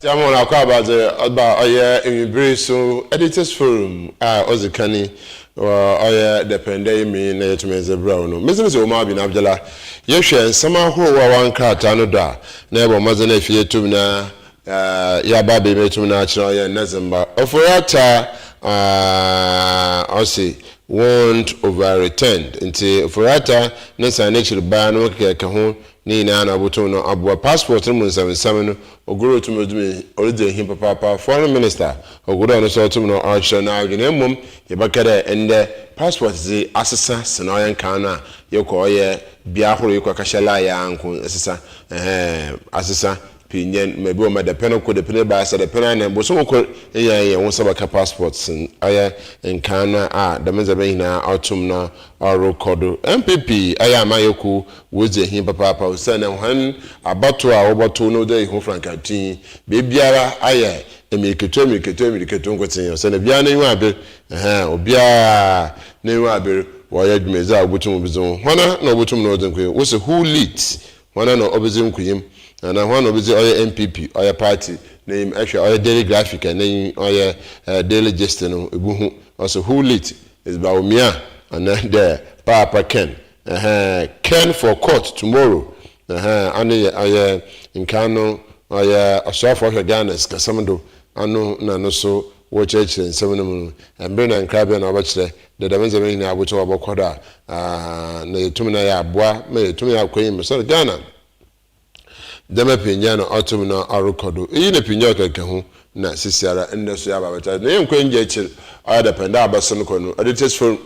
Jamon Akabaze about in Briso Editors Forum, Ozikani, or depending me to Mr. Brown. Mrs. OMAR bin Abdullah, Yesha, somehow who one car, Tanoda, never Mazane Fiatumna, Yababi Metumna, Nazamba, Oforata, Ossi. Won't over returned until Forata Nessa Nature Ban Kahon, Nina Abutono, Abua passport, 77 or Guru to me, original him papa, foreign minister, or good on the sort of no archer now in Emum, Yabakada, and the passport the Assassa, Sanoyan Kana, Yokoye, Biahu, Kashalaya, Uncle, Assassa. Pinyen maybe my depend on the penny by the penny and was so called a once about passports and aya in Kana the Mezabina autumna or Rokodo MPP aya Mayoku was the him papa send when about 2 hours about 2 no day home frank baby aya and make it to me send a biana wabe obia ne wabe why meza butum bizon wana no butum no den was who leads wana no obizim kuyim and I want to visit our MPP, our party, name actually our daily graphic and name our daily gesture. Also, who lit is Baumia and then there, Papa Ken. Ken for court tomorrow. And in Kano, I saw for her Ghana's Casamado, I know, no, so watch it in 7 and Brenna and Crabbe and Abache, the Damazamina, which are Bokoda, Tumina, Bois, made to me, I came, so Ghana. Dema pinyano autumna arukodo ine pinyoka kehu na sisiara endeso ya babata na yenkwenje echil aya dependa abason kono editors for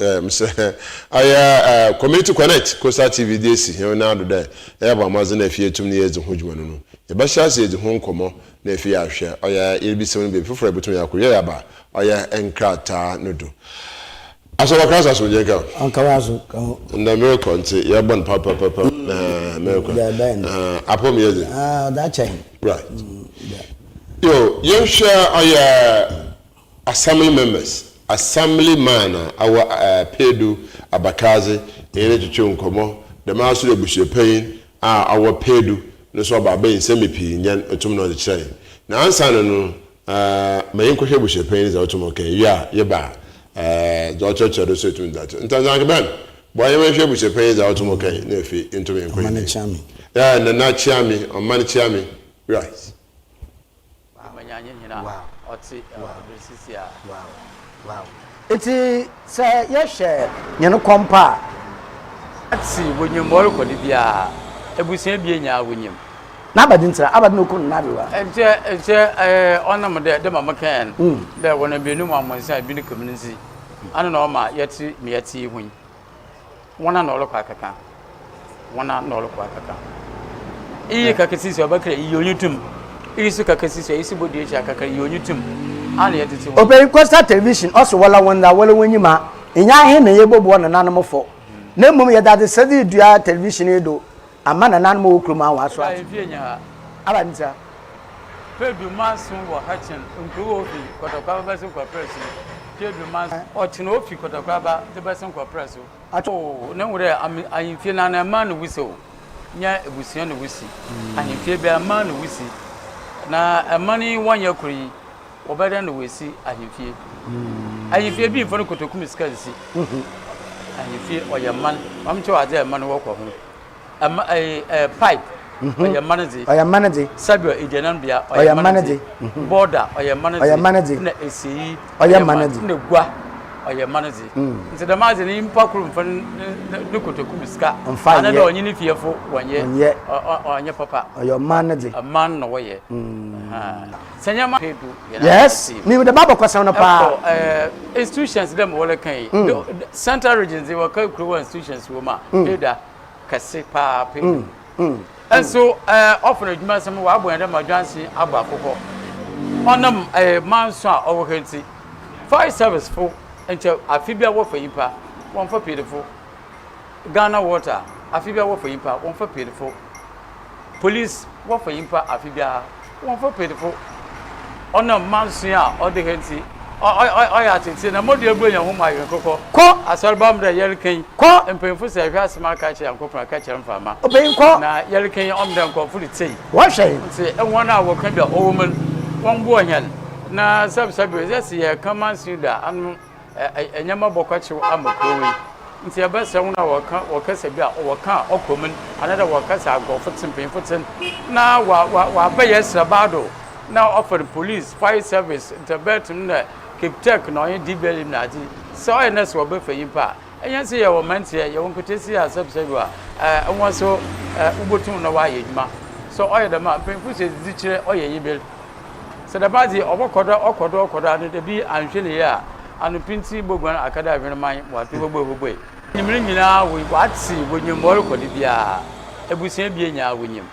aya community connect Costa TV DC he na do there e ba mazina afie tum ne yezi hojuma no e ba shase yezi ho nkomo na afie ahwe aya yebisem be foforo betum yakoye ya ba aya enkrata no do ASORBA kasa so jenka ankawaso na miracle nti ya bon papa miracle apom yezi that chain right yo you share our assembly members assembly man our pedu abakaze ene tutu nkomo the master ebushie pain our pedu no so ba ben semipi nyan otum no de kire na ansa no mayin ko hebushie pain za otum okay ya ba the church so to that ntanza ban boy we hwe buche pay za otumo kai na fi into me nkwe mani chami yeah na chami on mani chami right amanyanye nyina oti brisisi a wow eti say ye nyeno kompa ati wonyim bol ko bia ebusia bia nya wonyim na abadintra abadin okun na bewa enche onam de mama kan de wona bienu amonsa bi ne community ana na oma yeti miyati hun wona na olokwa akaka iyi kakasisi obakre iyi onyutum irisu kakasisi isi bodi echi akaka iyi onyutum ana yetiti Open Costa Television also wala wonder wala wenyima enya he na yebobo na nanamfo na mmom ye dade sadi dua television edo ama na nanmo okrum awa so abadintra Pedro Mason wa hachen nkuwo ofi kotokwa ba so kwa press Pedro Mason ochino ofi kotokwa ba de ba so kwa press o na nwure ayimfie na man wusi o nya ebusia no wusi ayimfie be man no wusi na amani wanya kuri obeda no wusi ayimfie bi mfo kotokum skazisi ayimfie oyaman amcho ade man wo kwa ho pipe oya manager sabio ejenambia oya manager border oya manager na esi oya manager na gwa oya manager nti da maze ni mpakuru mfan ne kotokum ska ana da onyi ni fiefo onye papa oya manager a man no woye sanyama pedu yes me the baba kwasa na pa institutions dem wole kan central regions they were kuro institutions wo ma peda kase pa pedu and so often adwuma sem wa abo yanda madwansi aba akoko onam man so a owo henti fire service fo enche afibia wo fayipa won fa pedefo Ghana water afibia wo fayipa won fa pedefo police wo fayipa afibia won fa pedefo onam man so a ode henti oya tete na modi ebunya ho ma yenkoko ko ASORBA mra yelken ko empemfo se ahwa asema ka che yankopra ka che mfama oben ko na yelken omda nkofo litei wo hwe nti enwona wo ka bia owoman won bo hen na sabsabe zesi ye kama suda anu enyama bokwachi amakrowe nti ebese wona wakasa bia waka okomun anada wakasa agofutsin pinfutsin na wa baye srabado na offer police fire service interbetum na kiptek na oyin dibeli na ati so enes wo be fayimpa enyanse ye wo mantie ye won kotesi a sabsabe a won so ubotum na wa yeduma so oye da ma pinfutsin dikire oye yibel so da bazi okodo anu de bi anhwele ya anu pinti bogwan akada hweneman wato bogbo nyimiri nyina we watsi wonyembol kodi bia ebusia bia nya wonyem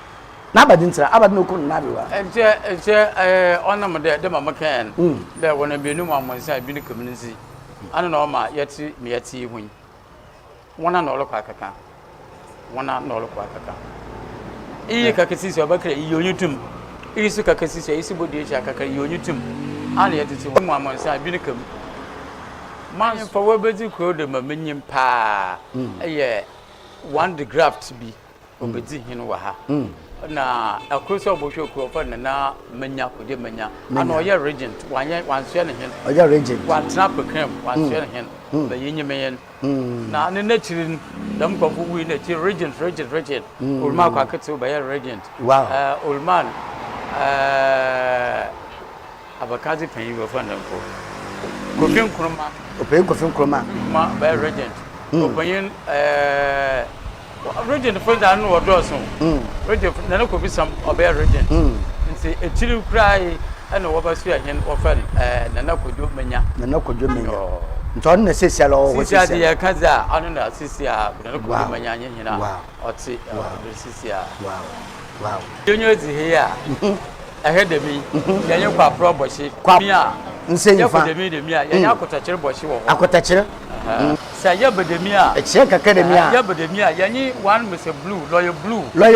na abadi ntra abadi no kun na biwa onam de mama kan de wona bienu mamonsa bi ne community anu na oma yati miyati hun wona na olokwa kaka iyi kakasi so bakre iyi onyutum iyi su kakasi so isi bodi echa kaka iyi onyutum anu yati ti mamonsa bi ne kam man for we bedi ko de mamenyim pa one the graft bi obedi hin wa ha na akroso obosho ko fa na manya ko de manya ana oye regent wanso ne hin oye regent wan trap krem wanso ne hin ba yinyemen na ne nachirin dam ko fu wi na chi regent ulma ko akete ba ye regent wow ulman abakazi pan yi fa na ko Kofin Kurma. Kofin Kurma. Ma by regent. Open regent for the annual dozen. Regent Nana could be some of a regent. And say a chill cry and over Sue and often Nana could do mania. Nana could do mania. John necessary or was the Kaza, I don't know, Sisia, Nana Mania, or Sisia. Wow. You know, here. Ahead of me, then you got property. Quamia. Nse ya kodemia ya akotachere boshi wo akotachere sa ya bedemia e che kakademia ya bedemia ya ni one Mr Blue lawyer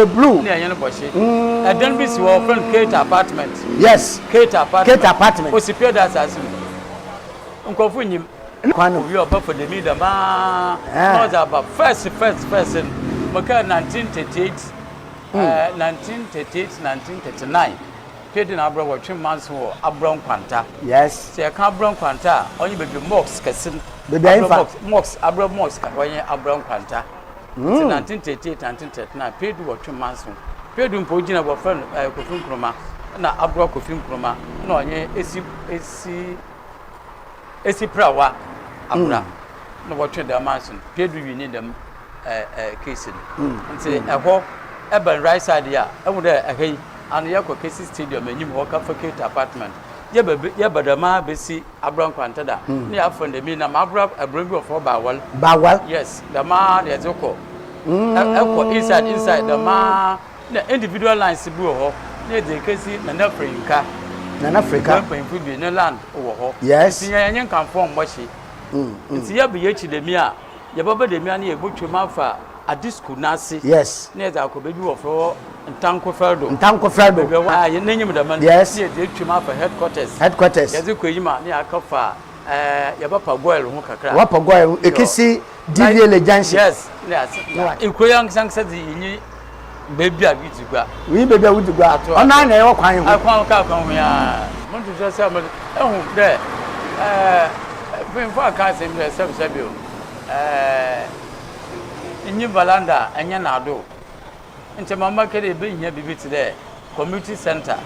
blue ne ya boshi e den bi si wo friend Kate apartment yes Kate apartment o si pia da asasi nkofu nyim kwano wi oba for the media ma no za ba first maka 1938 1939 Pedi na abra watwe manso wo abron kwanta yes se ka abron kwanta onye bebe mox kasin bebe infa mox abra mox ka onye abron kwanta 1938 1939 pedi watwe manso pedi mpo gina bo friend Kofin Kurma na abro Kofin Kurma na onye esi prawa abra na watwe da manso pedi wi ni dem case nti eho eben right side ya ewu de ehei and yako Kesi Stadium enyim ho ka Kate apartment ye badama besi abran kwantada ni afande mi na mabra abranbi of bawal yes the man ye zoko eko inside the man na individual lines bi ho na de Kesi na Africa pen fu bi na land wo ho yes ti yan kan form boshi nti ye be ye chi de mi a ye baba de mi a na ye botwe mafa adisku nasi yes na za ko bebi wo fo Ntanko Ferdo. You name them. Yes, you for headquarters. Yes, you could near Kofa. Yabapa Goyle, Hokaka. Wapa Goyle, Ekisi, DVL Junction. Yes, in Koyang Sang said the baby I beat you. We baby would go out. Oh, nine, I walk home. I can't come here. Want to just have oh, there. Before I can't say the sub-Sabu. In New Valanda and Yanado. Nti mama kede be nya bibi ti there community center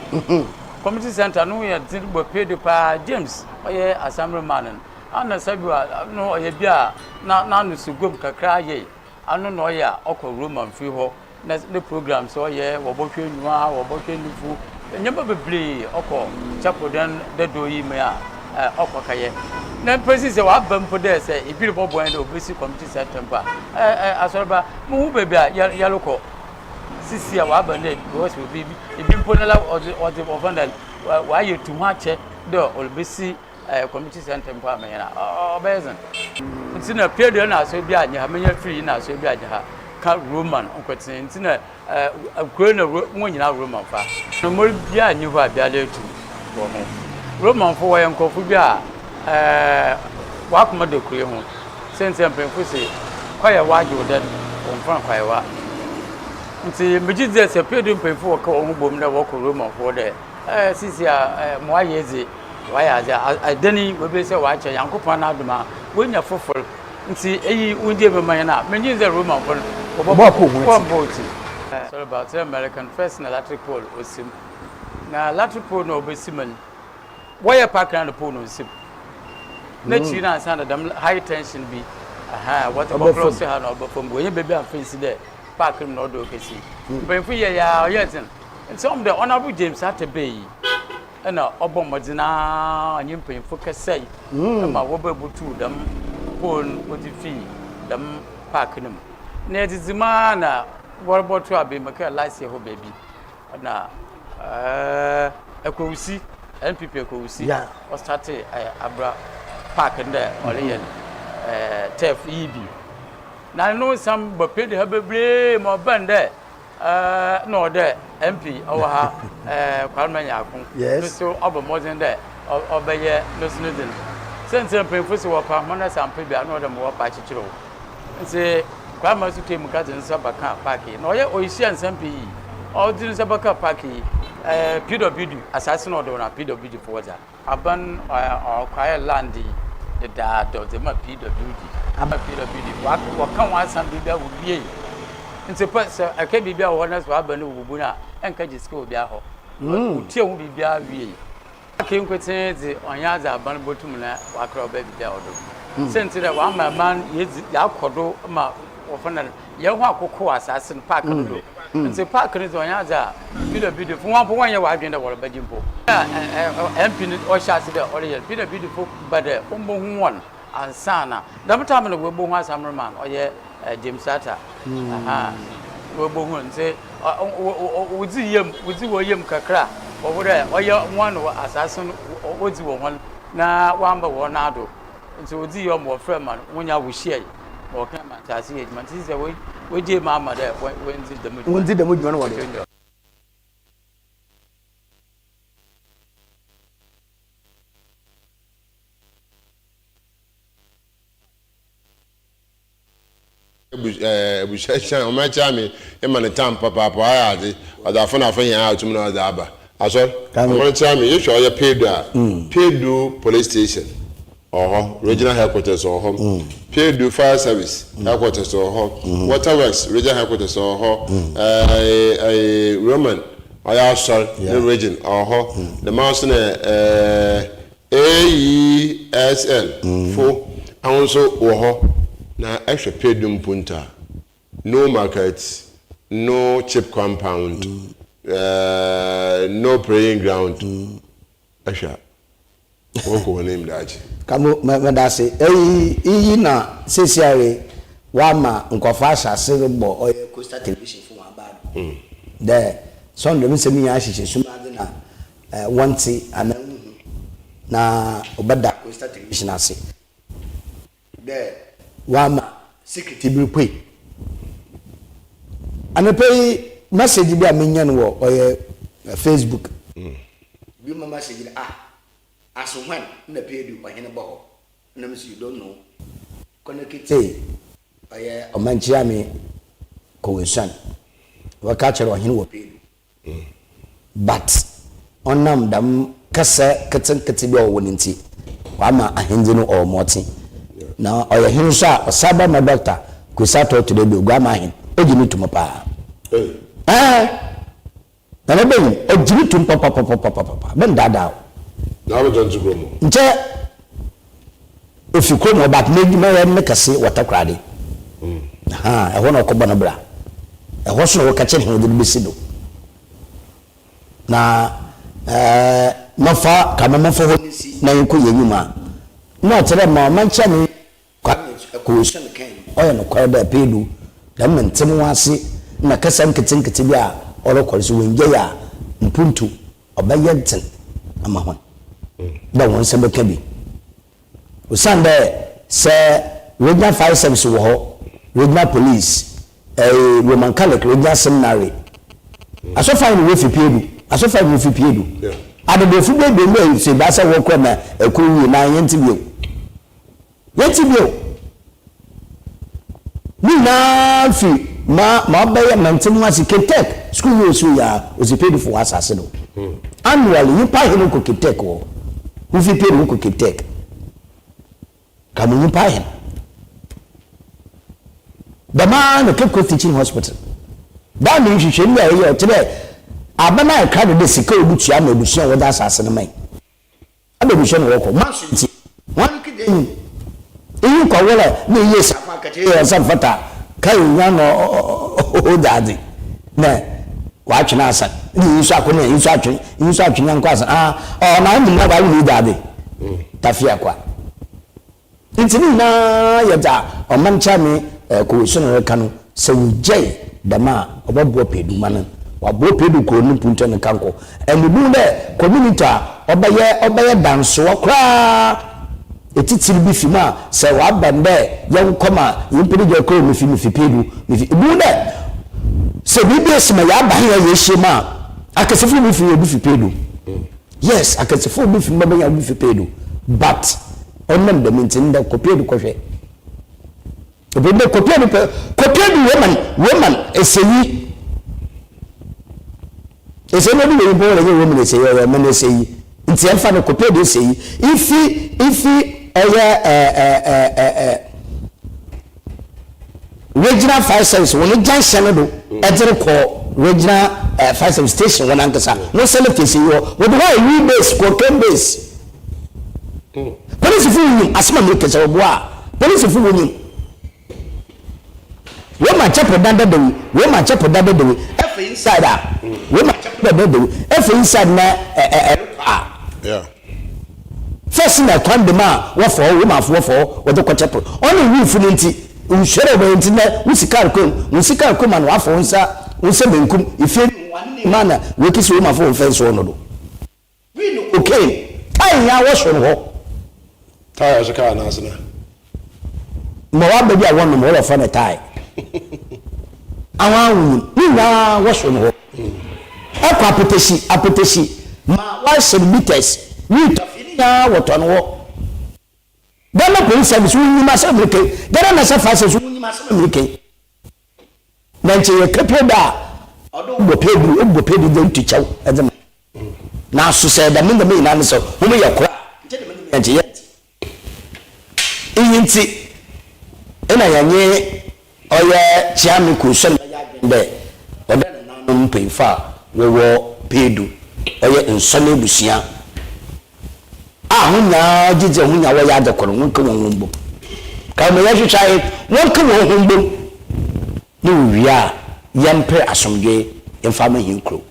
no we did bo pay pa James oye assembly man ana sabua no oye bia na no sugom kakra ye anu no ya okọ Roman free ho na the program so ye wo bo hwe nwa wo bo hwe nufu nyamba bebre okọ chapel den the do yi me a okọ kaye na president wa bampo there say ibiri bobo and obesi community center pa asorba mu hu bebe a ya lokọ sisi a wabane because we be imponela or the offender why you to watch do olbesi community center mpa amena obezen ntina period na so bi anya amenya free na so bi anya ha ka Roman okwete ntina akure na wonyina Roman fa no mo bi anya ho abia letu wo ho Roman fo waye nkofu bi a wa kuma de kure ho sense mpemfo se kwaye waje odan onfan kwaye wa nti meji ze se pedu mpemfo wo ka wo bom na wo ko Roman fo de sisi a mo ayeze waya a deni we be say wa che yankopon na aduma we nya foforo nti eyi wundie be man na menyin ze roman fo sorry about the American first na electric pole osim na electric pole no obesiman wire park na the pole no osim na chi na san da high tension bi what about close ha no obofom we baby am fancy there park no do kesi ben fu ye ya yetin some the honorable James Atebey na obomodina anyimpen fu kesai ma wo bebutu dam pole odifi dam park nim na edizima na Warbo to abi make last year ho baby na ekowusi NPP ekowusi o start abra park there oleyen tef EB na no some but pay the bebre mo bande no there MP owa kwalman yakun so obo modern there obeye no snudin sense pemfo se wopa mona sampe bia no dem wopa chichiro nse kwa masu temu kaje nsa baka parki na oye oisi ansampe yi odi nsa baka parki PWD assassin order na PWD forza aban kwaya land the dad the ma PWD ama PWD wa kan wa san bibia wo bie nse pa aka bibia wo na so aban wo bu na enka jiske obi aho utie wo bibia wie aka nkwete de onya za aban botum na wa kra oba bibia odo sentire wa ma man ya kodo ma ofana ye ho akoko assassin park no nti park no zonya za PWD fu wan po wan ye wa adwen da wor bagimpo MP ni o sha se de ore PWD fu bade umbo hu won ansana dam tam no webo hu asamman o ye James Ata webo hu nti wudi wo yem kakra o wore o ye wan assassin odi wo hon na wamba wo na ado nti odi yo mo frema wonya wo share okay man tasi ejman tisi se we je mama there when did the mood one word Ebushashan o ma chami e man tam papa ayade odafo na afan yan atum na odaba asor o chami you sure you paid police station regional headquarters Pedu Fire Service headquarters Waterworks regional headquarters Roman the region the mountain AESL for also na extra Pedu Punta no markets no chip compound no praying ground extra woko name daji kamo medase eyi na sesiare wa ma nkofa asase bo oye Coastal Television fun wa ba de so ndo mi se mi ya hihye suma de na wanti anahu na obada Coastal Television ase de wa ma security bi pwe anepei message bi a menya no wo oye Facebook bi ma message as when na pedu kwa hene bo na me you don't know connect oye omanchia me cohesion wa ka chere hene wo pedu but onam dam kasa kete bi o woninti wa ma ahenje no o moti na oye hene so a osaba ma doctor kusato to de bi ogwa ma hen ogini tumo pa na ne ben ogini tum papa ben dada na we don't go mo nche if you come about make a say what akrade e ho na ko bana bra e ho so wo ka che he de besido na mafa kama mafa ho na yiko yenyuma na tere ma mancha ni kwa ko shan kan oya no kwa da pedu da mentem wase na kasam kitinkiti bia oro kwalso wenje ya mpuntu obayenten ama hon da won se beka bi usande se regional fire service wo ho regional police Roman Catholic regional seminary aso fire we fi piedu aso fire we fi piedu adede fu be be se ba se wo kwa na ekuru na yenti bio ni na fi ma be maintenance Kitek school you ya was paid for assassin. Annually you pay him ko Kitek wo. Who fi pay ko Kitek. Come you pay him. The man the Cape Coast Teaching Hospital. That means you should be here today. Abana card the sika obutua na obusia wo da assassin mai. Abebusia no wo ko. One kid you call me yes some fata kai no o daddy na watch na asa you so akone you so atwen kwasa na mu na ba you daddy tafia kwa intini na yeda o mancha me ko so no ka no se wujai dama obobo peduma no wabo pedu ko nu punta ne kanko emudu de community obaye danso kra etitiri bi fima se wa bande yan koma yimpiri je ko mi fi pedu mi fi bu de se bi bi se ma ya ba ya yeshima akasifu mi fi pedu yes akasifu bi fi ma ya bi fi pedu but onam de mintin da ko pedu ko hwe obinde ko pedu woman eseyi no bi bo le woman eseyi o man eseyi nti enfa no ko pedu eseyi ifi regional fire service when junction do ejere ko regional fire service station when ankasa no select say yo we do we base ko ken base police fu yin asema me kesa oboa police fu yin we ma chapo dada de efe inside we ma chapo dada de efe inside na yeah. First na kwandema wo for wo ma for wo de kwachepo only roof nti unshere be nti na usika kom man wa for unsa benkum ifie mana we kisi wo ma for fence no do we no okay tai ya wo so ho tai ya shika na asna mo wa be dia won mo wo fa na tai awan ni na wo so ho akwa apotesi ma wa meters we ya woton wo dala police service wunni ma sabrike dala na safa service wunni ma sabrike nanche ye kapeda odo bo pedu dem to chaw edem na so se da me na ne so wo ye kora nche de me nanche ye yinti ina yanye oye chiami ku so ya gbe oda na no mpefa wo pedu oye nsone busia hunya jije hunya wa ya da kono wonka won humbo ka me ya hwehwae wonka won humbo ni wia yempe asomdwe emfama hinkro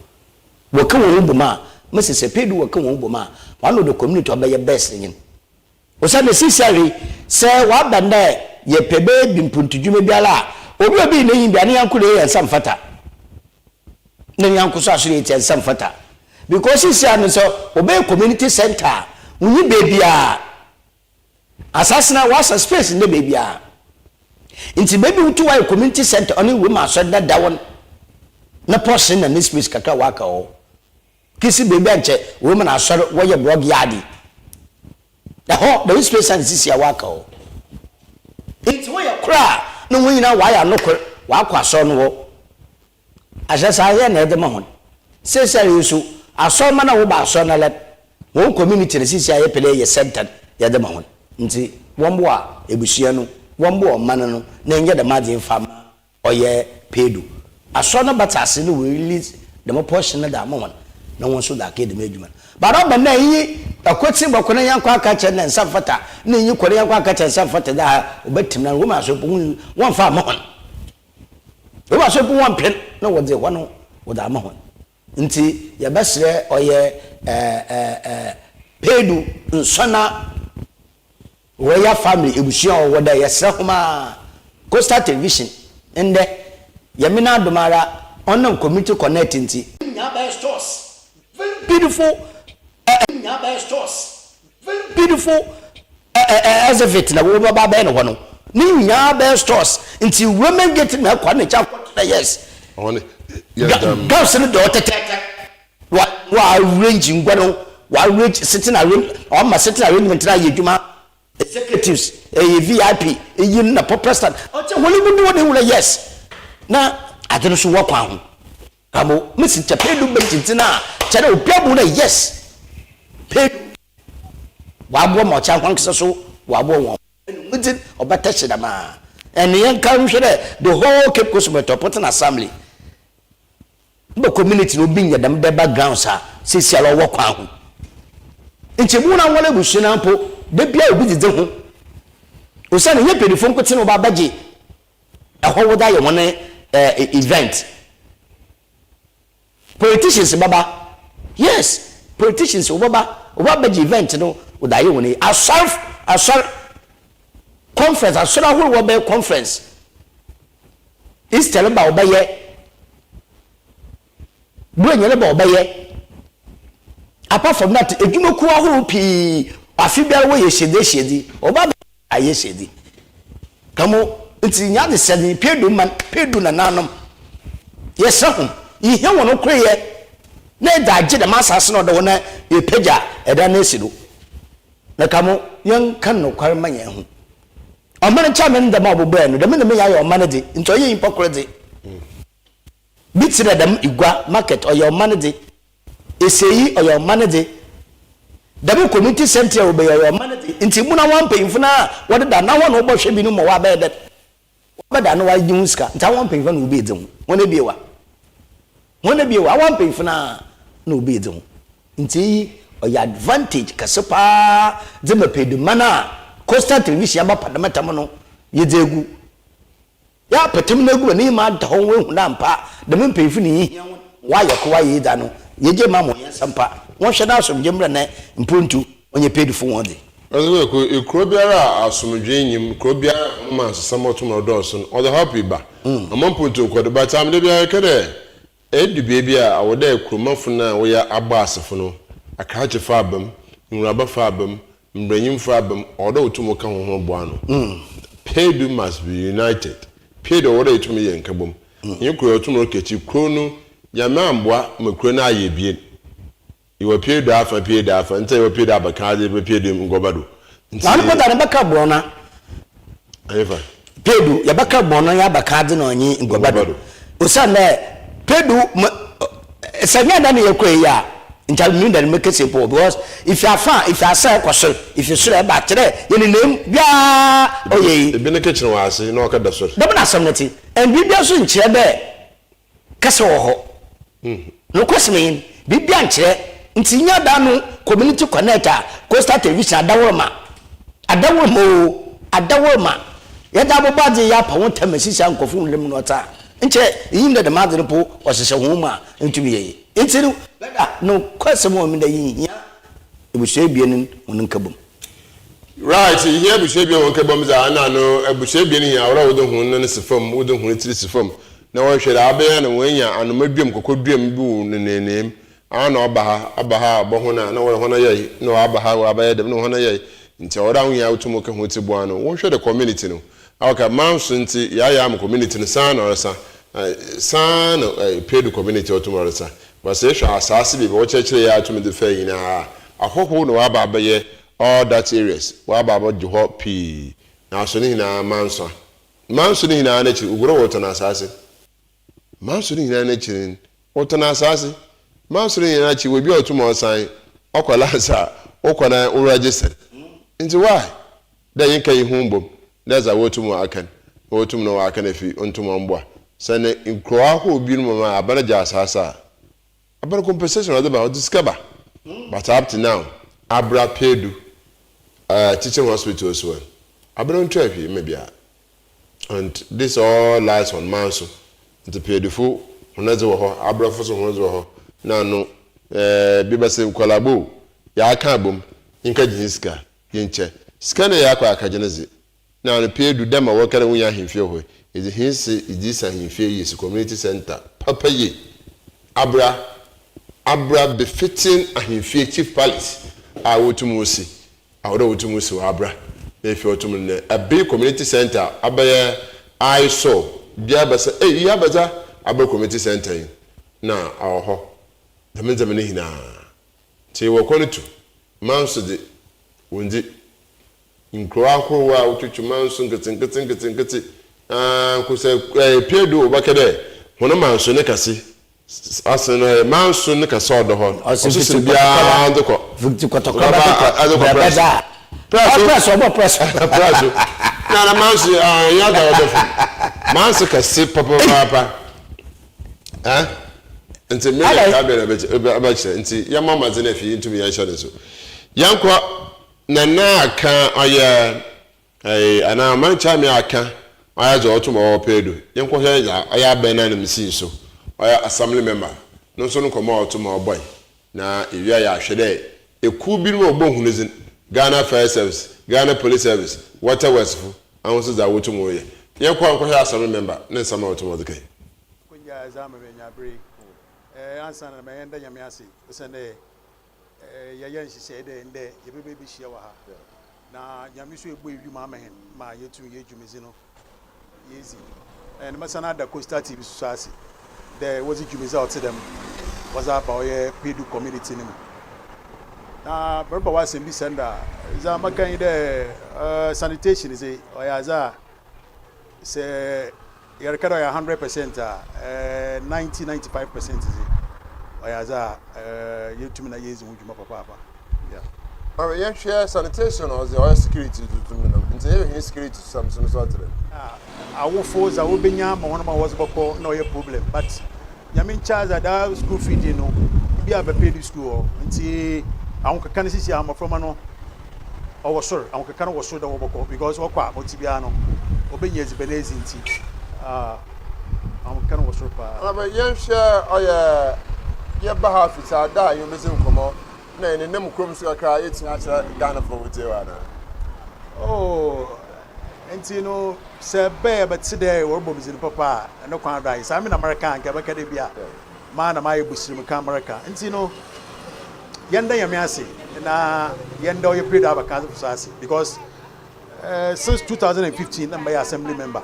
woka won humbo ma mesese pedu woka won humbo ma one of the community obaye best yin o sa me sisari se wa banda ye pebe bimpuntudwuma biala obi na yin bia ne yankure ye samfata ne yankuso asure ye samfata because sisari so obey community center unyi bebia asasina wasa space ne bebia nti baby utu wa community center oni we ma so da won na portion na this space kaka waka o kisi bebia nche we ma na so wo ye blog yard da ho the space and sisi ya waka o nti wo ye kra no wo nyina wa ya no wa kwa so no wo asasa ye na de ma hon sesare yusu aso ma na wo ba so na let won community na sisi aye pele ye center ya de ma hon nti wombo a ebusia no wombo o man no na enye de madin fam oye pedu aso no batase no we release the more portion na da ma hon na won so da ke de medjuma ba ro ba na yi akoti boko na yankwa aka che na nsafata na yi kore yankwa aka che nsafata da obatim na wo ma so won fa ma hon wo ma so won pen na wo de wono wo da ma hon nti ya basre oye pedu nsona royal family ebusia o woda yesre homa Coastal Television ende yamina domara onam community connect nti nyaba stores very beautiful nyaba stores very beautiful as a vet na wo baba be no hono ni nyaba stores nti women get na kwa na cha kwa yes girls in the daughter wa arrange ngwano wa arrange sitting arrange or ma sitting arrangement na yeduma executives VIP yin na president o che Hollywood won dey yes na adeno so wo kwa ho kamo mesi che pedu bentintina chere obiabu na yes pedu wabo mo cha kwan kese so wabo won mutin obata shedama and yen kan hwere the whole Cape Coast Metropolitan Assembly the community no bin yadam the background sa sisi alo wo kwa ho nchebu na wole busu na mpo de bia obi dide ho o sa ne pedifon ko tino ba baje ho woda ye won event politicians baba yes politicians baba baje event no woda ye won asor conference asor ahoro wo be conference is tell ba obaye buanyele ba obaye apart from that edumoku ahoro pi afibia wo ye shedi oba aye shedi kamo nti nya de sedi pedu na nanom yesahum ihe wono kreye na daje de masase no de wona e peja eda na esido na kamo yan kan no kwar manya hu omane chamen de ma bobo enu de me ya omane de nto ye hypocrite bitire dem igwa market oyo omane de eseyi oyo omane de dabu community center obe oyo omane de nti mu na wan payimfu na wode da na won obo hwe bi no mo wa be de wabada no wa jinska nta wan payimfu na obi edem wona biewa wan payimfu na obi edem nti oyo advantage kasepa de mapedu mana Coastal Television ba padamata mo no yedegu ya patem na gu ni ma da ho we hu na mpa de me payimfu ni hia wa yeko wa yeda no yeje ma mo yansampa won hwe na asom jemra na mpontu onye pedifo won de aso ko ekrobiara asomdwe nyim krobiara ma samoto mo do so o the happy ba amampontu ko de ba tam de bia kede edu bia a woda ekromafo na wo ya agba asefo no akache fa abam nwuraba fa abam mbranyim fa abam odo otumo ka ho bo ano pedu must be united pedu woda etumo ye nkabom nyekro otumo kechi krono ya mamboa makro na aye bie iwo pedu afa nta iwo pedu abakaze be pedu ngobado na no da baka bona ayefa pedu ya baka bona ya abakaze na onyi ngobado osane pedu sanya da ne yakwe ya ntal mi da make simple because if you are say kwasol if you sure ba tere yeni nem bia oye e bi ne kitchen wa ase na okada so da na samnati and bibia so nchire be kase wo ho no kwasmin bibia nchire nti nya da no community connector Coastal Television adawoma ya da bobaje ya pa won tamasisi ankofo lem no ta nche yin da madre po osese ho ma ntumi ye ntiru beda no kwasemo mi da yin ya ebushe bienin won nkabom right here ebushe bien won nkabom za na no ebushe bienin ya wora wodo hu no sefam wodo hu tiri sefam na won hwere abaya na wanya anomaduam kokoduam bi nenenem ana abaha aboho na wora hona ye no abaha wa abaya dem no hona ye nti wora hu ya utumo ka hu tibo ano won hwere community no awka manso nti ya am community no sana orasa sana pedu community otumorasa but if asase bi wo chekire ya atumi de fayin na ahoho no aba abaye all that areas wa aba abode ho pi na so ni na manso ni na na chi uguro woto na asase manso ni na na chi woto na asase manso ni na chi we bi otumo osan okola sa okona o register nti why da yin kai humbom that's a wotumo akan wotumo no akan afi ontumo mboa sane nkro aho bi no ma abaraja asasa abara compensation other about discover but up to now abra pedu teaching hospital as well abra ntwafi maybe and this all lies on manso the pedu honaze wo ho abra foso honaze wo ho na no biba se kwalabo ya aka bom nka jinska yenche scan ya kwa akajeneze na no pedu dema wo kare wunya hemfie ho is his is hemfie yes community center papa ye abra befitting ahemfie chief palace a wotumusi awdo wotumusi wa abra na efi wotum a big community center abaya iso bia basa ya baza abra community center na aho damenzame ne hina te wo konetu manso de wondi nkro akrowa wotutu manso ngetse Kuse Pedro Bakade, one man so nekasi. Asana man so nekasa odo ho. Osusu bia andoko. Vuti kotokoba. Press. Na man so yaga odo fu. Man so kasi papa. Nti me ka be na be nti ya mama zena fi ntumi ya shode so. Yankwa na aka oya ana man cha me aka oya je otum o pedo yankwa ya oya be na na msi so oya assembly member no so no komo otum o boy na ewia ya hwede eku bi no obohunuzin Ghana Fire Service Ghana Police Service Water Westful an so za wotum o ye yankwa ya assembly member na nsama otum o dekai kunya zama be nya break answer na me enda nyame ase usene yayan hye de ende yebebe bi hye wa ha na nyame so egbo ewi ma mahen ma yetu yejumezi no yezi and masana da Costa TV so ase there was jumezi out them was about pedu community ni na berba was in December za makan de sanitation is oyaza say yarkado ya 100% 90-95% is oyaza yetumi na yezi hujuma papa yeah. Alright, you share sanitation or the oil security to me. Into security something sort of. Our foes are obenya ma one was bako no your problem but yamin charge that school feed you know be a paid school nti awon kan sisi am from no o was sure awon kan was sure that bako because okwa motibia no obenya zibelezi nti awon kan was sure pa but you share or your behalf is da you missing come na ene nem krom so akra yetin acha Ghana for wote wa na oh enti no se be but today we bo bizin papa no kwan dai sa me na America nke baka de bia ma na mai busirim ka America enti no yenda yame ase na yenda o ye pray da baka so ase because since 2015 na my assembly member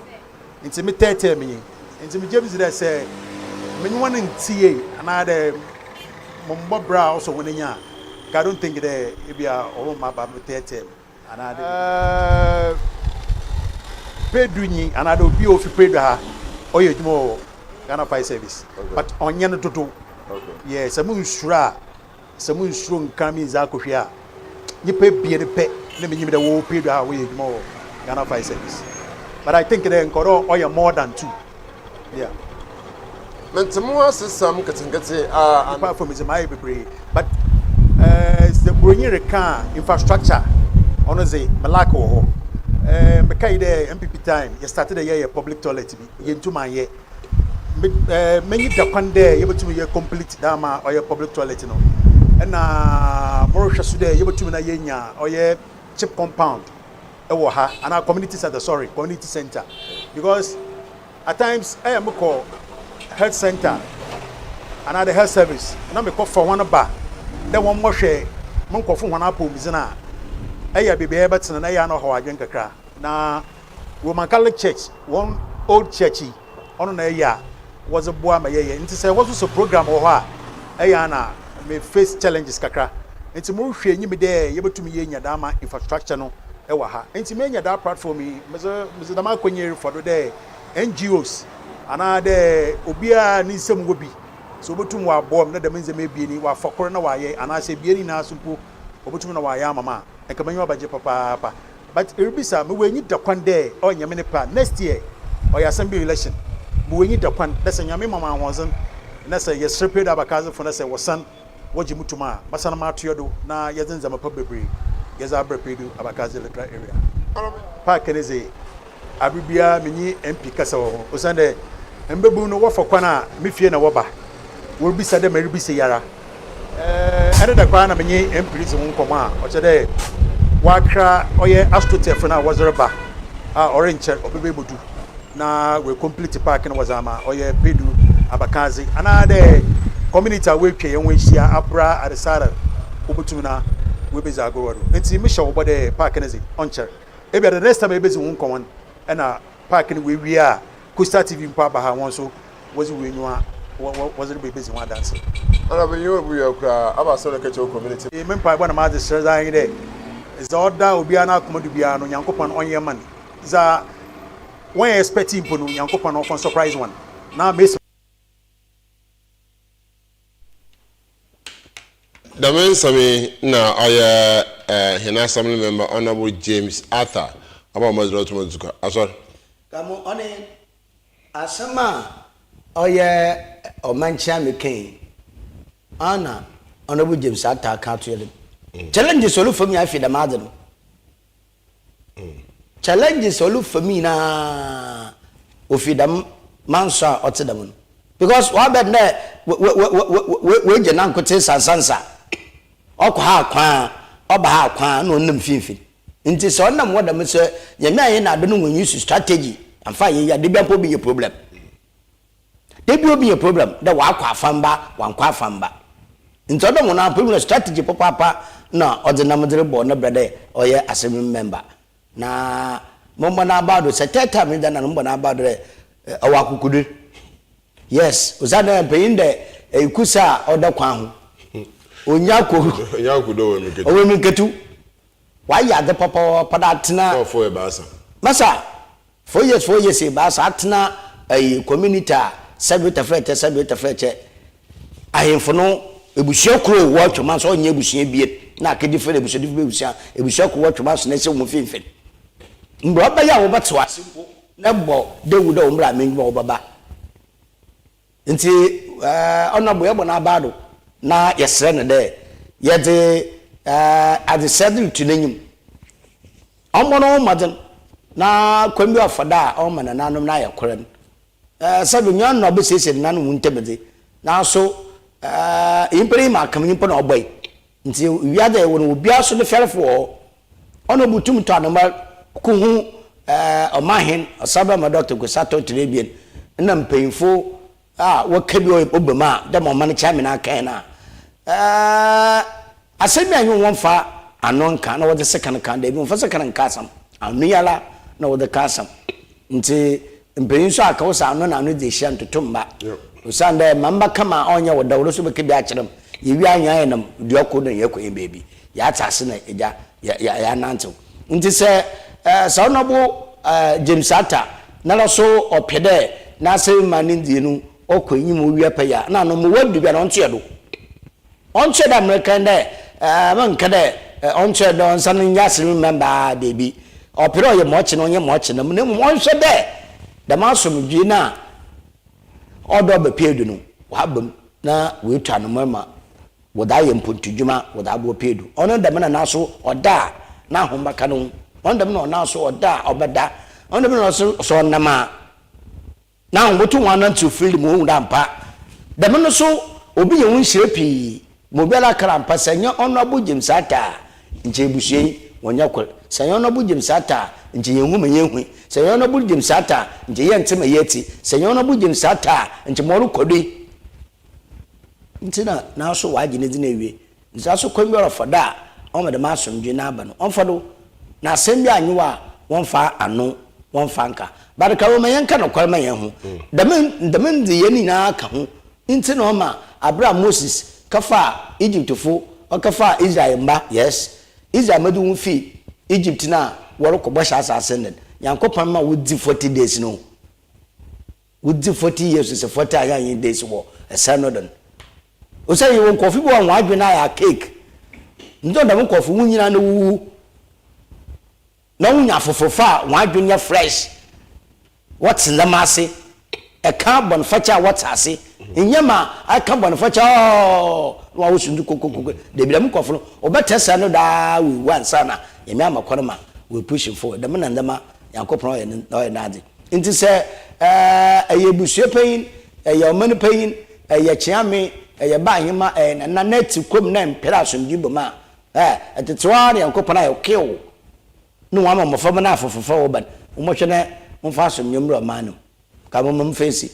enti me 30 me enti me James there say me nwan ntie na de mombo bra also woninya I don't think that if you are all my Bible 30 and I Pedrini and I don't be of Pedra or you more Ghana Fire Service. But on Yan Toto, yes, some moon strong coming Zakofia. You pay beer the pet, let me give the whole Pedra away more Ghana Fire Service. But I think they Koro or you're more than 2. Yeah. Mentamua system Katingati apart from his my baby, but the Brunire car infrastructure on the Malako. Mekaide MPP time, you started a year public toilet into my year. Many Japande able to be a complete dama or your public toilet. No, and Morosha Sude able to be a yenya or your chip compound. And our community center, community center. Because at times I am called health center, another health service, and I'm called for one bar. Then one more share, Monko from one apple, Mizana. I be able to know how I drink a car. Now, Roman Catholic Church, one old churchy, on a year was a boy, my year. And to say, what was a program or what? Ayana may face challenges, Kakra. And to move you be there, able to me in your dama infrastructure. No, Ewaha. And to me, that platform, Mr. Damakonye for the day, NGOs, another Obia needs some would be. So obotum wa bom na dem nze mebieni wa fokoro na wa ye ana se bieni na asumpo obotum na wa ya mama e ka manyo baje papa but eribisa me wenyi dakwan de o nyame ne pa next year o ya assembly election me wenyi dakwan na se nyame mama honzon na se ye srepe da bakaze fo na se wosan woji mutuma basana ma toyodo na ye zenza mapa bebre ye za abrepedu abakaze electoral area pa keneze abibia menyi MP kasa wo osande embebu no wo fokwana me fie na wo ba will be said, maybe be Sayara. Another crown of me and police won't come out. Or today, Wakra or ye Astrotefana was a bar, orange or be able to. Now we complete the park and was ama or ye Pedu Abakazi. Another community will pay and we see Abra at the Sada Ubutuna will be Zagoro. It's a mission over the park and is on chair. Maybe the rest of my business won't come on and a parking we are. Costa TV in Papa once was we know. Was it busy one dancer? And you about so community. Remember one of my sisters there. Is the order will be an outcome to be an Yankopan on your money. Is a when expecting pono Yankopon of surprise one. Now miss the man sami na hina assembly member Honorable James Arthur about Mazro to Mazuka. Asor. Come on asama oye omancha McCain. Anna Honorable James Arthur can't tell challenges all for me I feed the mother. Challenges all for me na ofidam mansa otedam. Because what bad there we janan kote sansa. Okwa kwa oba kwa no nam finfin. Nti so nam woda me so ye me aye na do no use strategy and fa ye ya de bi be a problem. They be a problem that wa kwa famba wan kwa famba. Nti odo mo na problem strategy papa na ordinary model board na brother or ye assembly member. Na momba na about se teta me da na momba na about awakukudu. Yes, uzana paying the ekusa oda kwa ho. Onyako do we meketu. Why ya the papa padatna for a basa. Masa 4 years e basa atna a community sabita freche ahemfo no ebusia kro wo twoma so onye ebusia bie na akedi fere ebusia kro wo twoma so na se wo finfin. Mbo abaya wo beto asimpo na bo David o mra menwa wo baba. Nti onabo yebo na abado na yesre ne de yede ade sedu tunanyum omono maden na kwambi afada o mana nanom na yakoren sabu nyan no be sese nanom ntebede na so imperi ma kam nyimpo na oboy nti wiade won obi aso ne ferefo ono butum to anoma kuhu omahen osaba ma doctor Kusato Trebien na mpeinfo wakabi obama da mo man cha me na kan na asemi anyu wonfa anonka na wo de second kan da bi wonfa second kasam anuyala na wo de kasam nti mpeinso aka wo sa anu na anu de hia ntotomba usanda mamba kama onye wo da wo so bekabi a kyerem yewi anya enam duoko na yekọ baby ya atase na eja ya nanto nti se sawonobo James Arthur na lo so opede na asemi manindi nu okonyim owie paya na no mo wadu bia no nto onche da American de man kade onche don san yasri member baby opere ye mochi no nye mochi na mo onche de da masum dwi na odo be pedu no wabam na we twa no mama woda ye mpontudwuma woda abo pedu ono da me na so oda na hombaka no ono da me na so oda obeda ono da me na so nama na homotu wana to field mo hu da mpa da me no so obi ye hu hyepi mobela krampa senya Honorable James Arthur nche ebusuei wonya kwel senya Honorable James Arthur nche yenhu me yenhu senya Honorable James Arthur nche ye ntema yeti senya Honorable James Arthur nche moru kodwe ntina na so waje ne dina ewie nsa so kwambi orofada o me de masomdwe na aba no onfado na asembi anyewa wonfa ano wonfa nka baraka wo mayenka no kwalma yenhu damen de yeni na aka ho ntina o ma Abraham Moses kafa Egypt fo o kafa Israel mba yes Israel madu fi Egypt na woro ko bosha asase nen Yankopon ma wudi 40 days no wudi 40 years so 40 ayan days wo esanodon o say you won kofi bo wan adwe na ya cake ndo da won kofi wunyina na wu na wunya fofofa wan adwe nya fresh what's in the masse a carbon facha what's ase inyama a carbon facha wa wusundu kokoko de bi dem kofi no obetesa no da we wan sana yemi amakonoma we pushing forward dem na ndama Yankopon ye na ade nti se ayebusu pain ayomani pain ayachiame ayaba hima na net kom na mpera asomdibom a etetwa ne Yankopon ayo kill no wa mafama na afofofo oban umohwe ne mfa asomnyomro manu ka mom fancy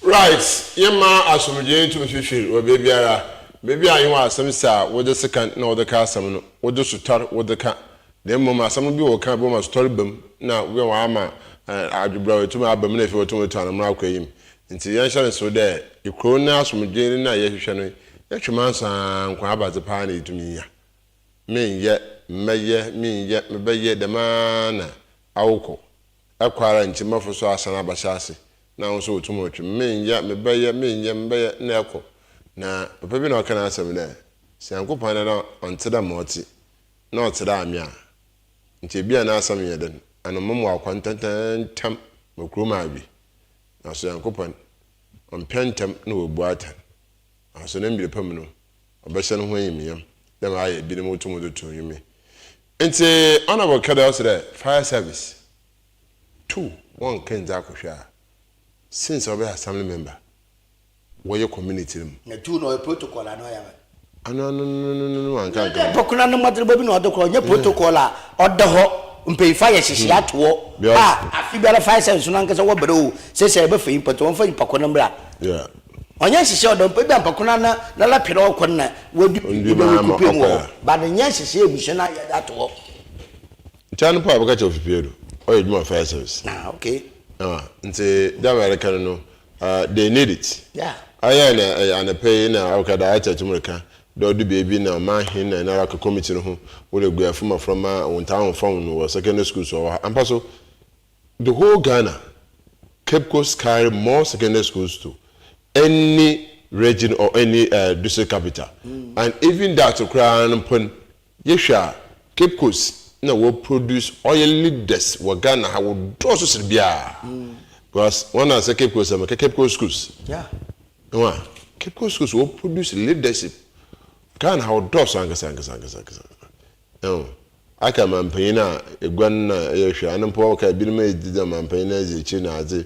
right yema asomdie ntu mfifiri o bebiara bebi ayi wa asem sa wo de second na wo de ka asem no wo de sutar wo de ka na mom asem bi wo ka bo ma story bam na we wa ama adubra wetu ma abam na efi wetu wetu anamra akwayim nti yan share so de ikro na asomdie na ye hwehwe no ya twema san kwa abaze pa na etumi ya men ye meye men ye mebeye de mana awko akwara nchima fo so asana abashase na won so otumotwe menya mebeye na ekọ na papa bi na ọka na asem na siankopon na onteda moti na oteda amia nche bia na asem yeden anomomo akwantantam makroma bi na siankopon onpentem na obuatan aso na mbire pam no obehye no ho yimiyam dem aye bi ne motumoto tunyime nti honorable kada osre fire service 2 one kenza akohwa since obe assembly member wo community room na 2 no protocol ano ya no anka pokuna no madreba bi no odokro nya protocol a odoho mpei fire hihia ato afi biara fire service no ankasa wo bere o sese ebe fe impato won fa impako no mbra yeah onye hihia odo mpe bi ampakuna na la pere okon na wodi bi kupe mu ba de nya hihia ebuso na ya ato chanu pa abaka chofipiero oye duma fire service okay nti dawa kan no they need it yeah aya na pay na okada acha tumurika do do baby na ma hin na na committee no ho wo le gua from town from no secondary school so ampaso the whole Ghana Cape Coast carry more secondary schools to any region or any district capital and even that to crown pon yesha Cape Coast na will produce oil leaders wa Ghana ha wo do so sibia because one as Cape Coast am Cape Coast schools yeah no Cape Coast schools will produce leadership Ghana ha wo do so angasa no aka mampan na egwan na yehwe anampo ka bi ma edida mampan na ezechi na ade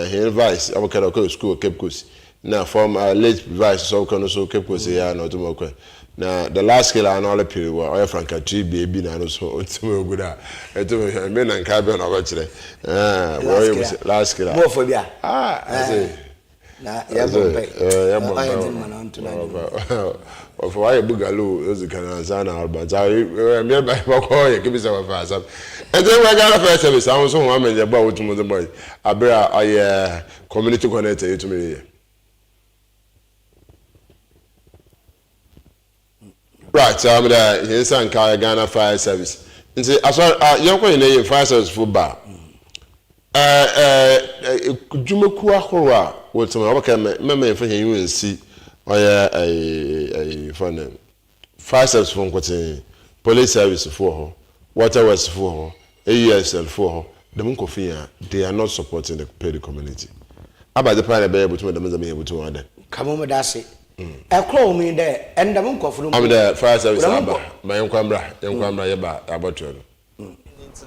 here vice abakara ko school Cape Coast na form late vice so kan so Cape Coast ya na otumako na the last scale and all period wa oya franka tree baby na no so otumo guda etumo me na nka be na ba kire last scale mo for bia I say na ya bombe ya bombe of why bugalo is kana sana alba za me ba ko ye kibisa wa fa asam and then we got first service I was so one man ba otumo the boy abra aye community connect to me. Right, there is an Ghana fire service. And say, as well, young in fire service for bar. Jumakua Hora, what some other member for you and see, or a fire service from what police service for her, water was for her, ASL for her, the Munkofia, they are not supporting the paid community. About the private able to them able to order. Come on, that's it. Ekro mi de enda mun kofuru am the fire service aba ma yenkwambra yeba abatro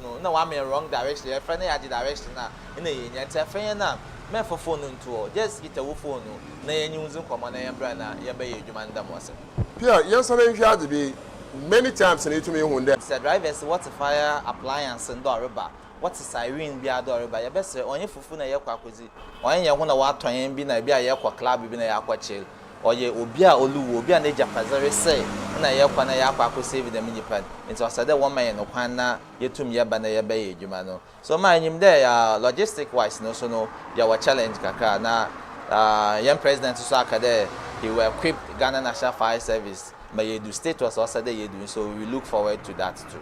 no na wa me wrong direction e friend ya di direction na ina yenya nta friend na me for phone nto just get a phone na yenyu nzu komo na yembra na yeba ye dwuma ndam wase pia yenso na nhwa de be many times na itumi hu nde the drivers what fire appliance ndo areba what is siren bi ado areba ye bese onye fufu na ye kwa kozi onye ye hu na wa ton bi na bia ye kwa club bi na ya kwa chill oye obia oluwo obia na japazare say na ye kwa na ya kwa ko save them in Japan nti osade one man no kwan na yetum ye ba na ye ba ye dwuma no so ma anyim there ya logistic wise no so no ya wa challenge kaka na young president so akade he will equip Ghana National Fire Service but ye do state was osade ye do so we look forward to that too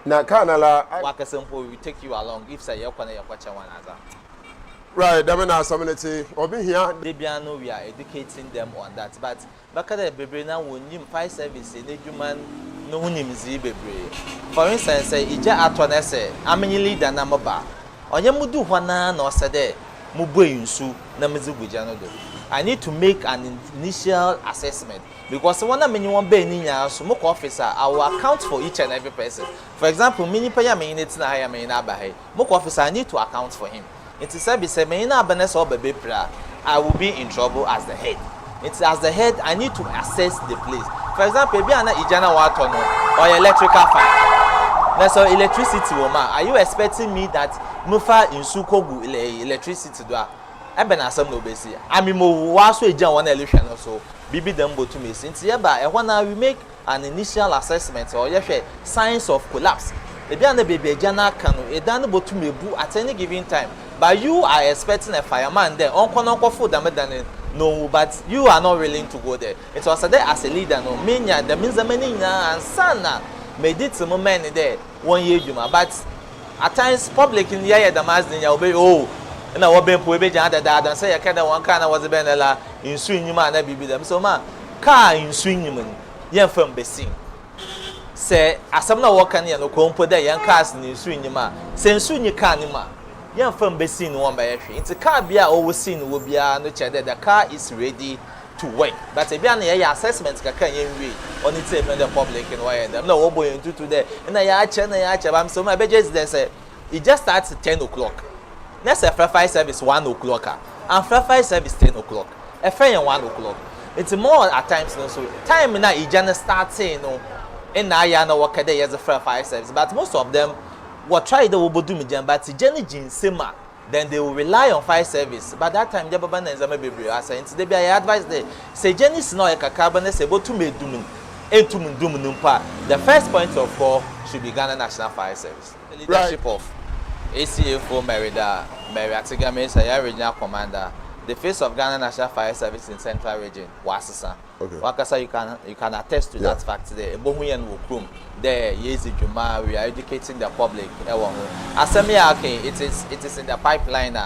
na kanala waka simple we take you along if say ye kwa na ye kwa chawan aza. Right, that means community. Obi here. We are educating them on that. But bakada bebre na wonim fire service in human no wonim zi bebre. For instance, say ija atona say amany leader na moba. Onye mudu hwana na osede mu boyunsu na meziguja no do. I need to make an initial assessment because when I mean one be ninya so mo officer I will account for each and every person. For example, many paya me net na hire me na ba he. Mo officer I need to account for him. It is said, I will be in trouble as the head. It's as the head, I need to assess the place. For example, if you are Ijana Watono or electrical fire, that's all electricity woman. Are you expecting me that Mufa in Sukogu electricity? I've been assembly obesi. I mean, also a one election also. Bibi Dembo to me since hereby, when we make an initial assessment or signs of collapse. If you are the baby Jana Kano, a done to me at any given time. But you are expecting a fireman there. No, but you are not willing to go there. It was there as a leader. No, Minya, the means the many and son made it some men there 1 year, but at times public in the area the mass in your way oh na wo ben po be jan dada say ya kada one car na was ben la insu nyima na bibi dem so ma car insu nyima yen fam besin say asam na wo kan ye no kompo da yen cars ni insu nyima say insu nyi car ni ma yen fam besin no one by hwe nti car bia o wo sin wo bia no che the car is ready to work but e bia na ye assessment kaka yen we on it say the public in why dem na wo boy into today na ya che bam so ma be just there say it just starts at 10 o'clock. Next a fire service 1 o'clock and fire service 10 o'clock. A fair 1 o'clock. It's more at times no so time na ijana starting no in na ya na work day as a fire service but most of them what try the obodu mijan but ijana jinsema then they will rely on fire service but that time they baba na nzama bebre as into they be I advise they say jenny snow e kakaba na say botu medum entum dum numpa the first point of call should be Ghana National Fire Service the leadership of ACFO Merida Meriatiga Mesa regional commander the face of Ghana National Fire Service in Central Region Wasasa. Okay. Wakasa you can attest to that fact today. Bohuyan Wukrum there Yezi Juma we are educating the public. Asemia okay it is in the pipeline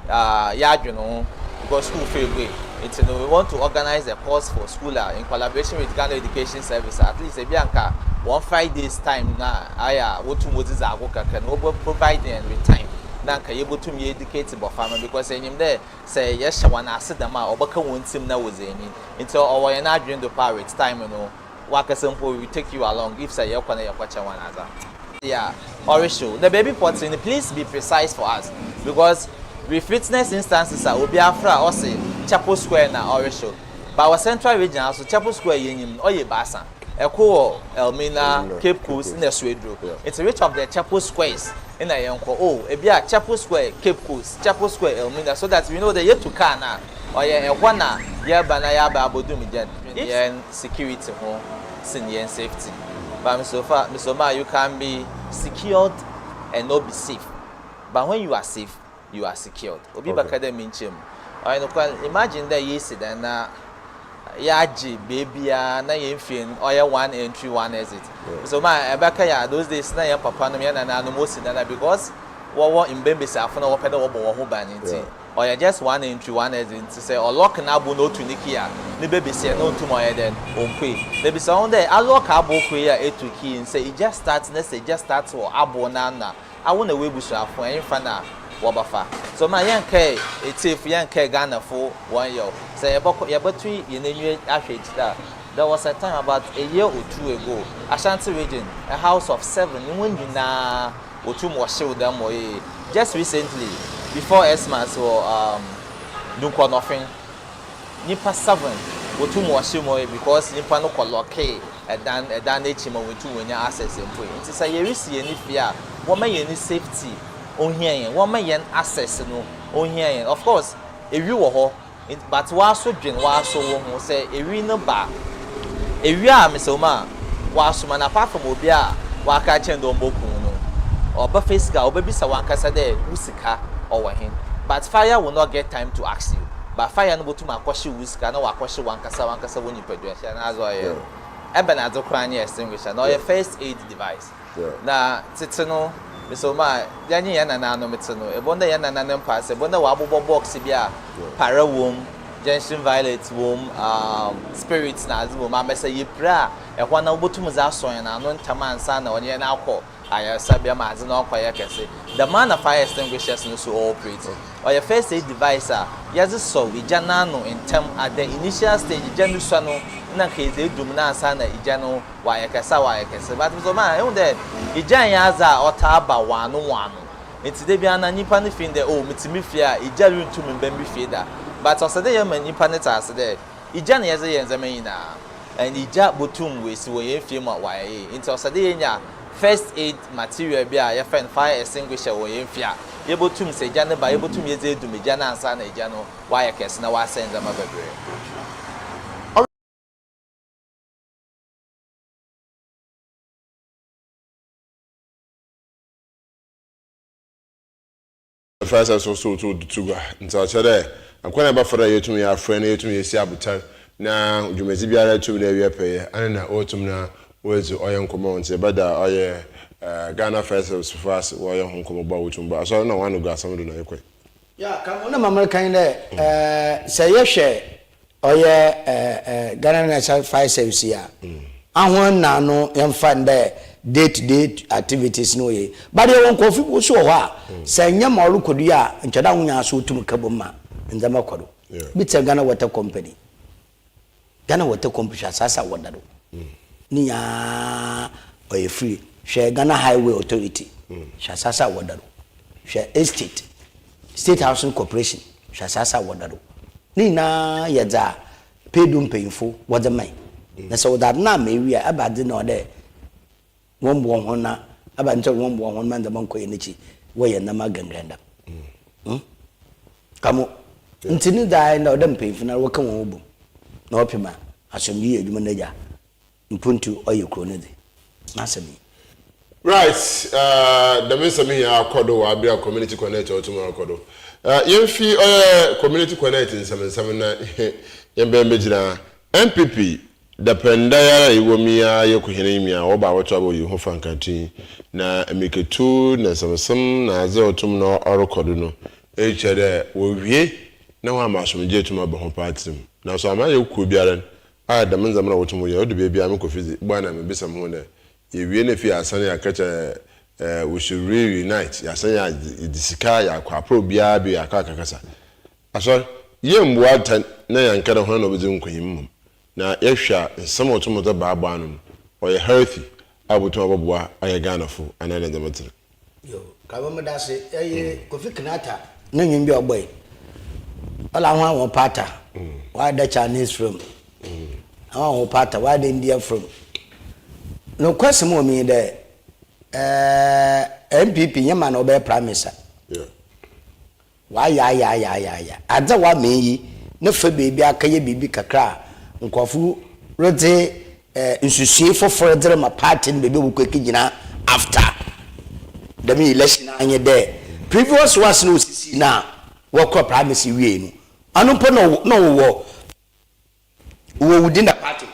Yajuno because school fail way. It's we want to organize a course for school in collaboration with Ghana Education Service at least a Bianca 1 days time na aya wotu Moses agoka can providing with time na ka able to me educate about farmer because enyim there say yes wana asedam a obaka wontim na was any until our na adwin do power it's time no waka simple we take you along if say you kwana yakwacha wana aza yeah orisho the baby portion please be precise for us because with witness instances are obiafra or say chapel square na orisho but our central region also chapel square yenyim oye basa Eko Elmina Cape Coast in the Swedro. It's a rich of the chapel squares in a young oh, a beer chapel square, Cape Coast, chapel square Elmina, so that we know the yet to Kana or a wana, Yabanaya Babodumijan, and security home, senior and safety. But so far, Mr. Ma, you can be secured and not be safe. But when you are safe, you are secured. Obi Bakade Minchim. I imagine that yes, then. Yaji baby na yemfin oya one entry one exit so my ebaka ya those days na yan papa no me na no most na because wo imbembe safo na wo pede wo bo ho ban nti oya just one entry one exit say o lock na abo no tuniki ya ne bebe se no tum oya then onkwe there be sound there a lock abo kwe ya etuki say it just starts na say just starts wo abo na I want to we busu afo en fa na Wabafa. So my young K, it's if young K Ghana for 1 year. Say about you new average that. There was a time about a year or 2 ago, Ashanti region, a house of 7, when you na or 2 more show them way. Just recently, before ESSUMAN so Dunko nothing. Nipa 7 or 2 more show more because Nipa no coloque and then HM with 2 when your access in point. It's a year see any fear, what may any safety. On here, one man access no on here. Of course, if you were but was so drink was so say a winner bar. If you are Miss Omar, was man apart from Obia, Waka Chendo Bokuno, or Buffesca, or Baby Sawaka there, Musika, or him. But fire will not get time to ask you. But fire no to my question, Whiska, no, I question one Casawanca when you produce, and as well. Ebenazo Crania extinguisher, or your first aid device. Now, Titano. So my Yanni and Anometano, a bonda and an pass, a bonda wabo box, para womb, gentian violet womb, spirits nas womb, I say ye pra, a one obotumazaso and unknown taman san or yan alcohol. I have Sabia Mazan quiet can say. The man of fire extinguishers no so operate. Or your first aid device, yes, so we janano in term at the initial stage, Janusano, Naki, they do not sana, Ijano, why I can say, why I can say, but so my own dead. Ijayaza or Taba one. It's the Biana Nipan fin the old Mitsimifia, Ijalu to Mbembi feeder. But also the young Nipanetas there. Ijan Yaza and Zamina, and Ija Butum with way film why into Sadenia. First aid material be a friend fire extinguisher or in fear. Able to say Jana by able to me to me Jana and Sana Jano, why I can now I send them over. First, I saw so to go until today. I'm quite about for you to me, our friend, you to me, Sabutan. Now, you may be able to me, and autumn now. Where's the oil command? Say, but Ghana First Service Fast where you home come about which but so no one go some do na ekwe. Yeah, come on American there say you share or Ghana National Fire Service here. Ahon na no yemfa there day-to-day activities no ye. But you won't kofi so ha say nyama olukodu a nchada wonya so tum kaboma nzama kodo. Bit Ghana Water Company. Ghana Water Company sasa wadado. Niya oye free. Share Ghana Highway Authority. Sasa wadado. Share State Housing Corporation. Sasa wadado. Ni na yadza pedum painful wada mai. Na so that na me wi abade na ode wombo ho na abante wombo ho man da man ko yenichi we na magangranda. Kamo ntini da na ode painful na wo kan wo bu. Na opima asomyi edwuma na ja. Mpuntu oye kronede. Nasemi. Right, the minister me here kodo wa bia community connect or tomorrow kodo. Yemfi community connect in 77 na yembe mejina MPP dependa ya iwomia yokuhene mia oba wato abo yu fankati na emiketu na samsam na aze otum no orokodo no echere wo wie na wa masomje tuma be ho party na so amaye ku biara the menza mna wotum ye odu bia amkofizi gba na mebisa mo na yewie na fi asane akacha we should reunite yasan ya disika ya kwa pro bia bi akakakasa aso yembu atan na yankara ho na obezi nkoyim na yehwa nsam otomoto baaba anu oye healthy abuto abobua aye ganafo anana ndematire yo kaba medase Kofi Kinata na nyimbi oboy ala ho awon pata why the Chinese from awon pata why the India from no question mo me there MPP nyama na obey prime minister why ya adza wa meyi na fa bebi akaye bibi kakra nkofu rote nsusie for dere ma party no bebi bukweki gina after the election anye there previous was no sisi na work prime minister wie no anu po no wo within the party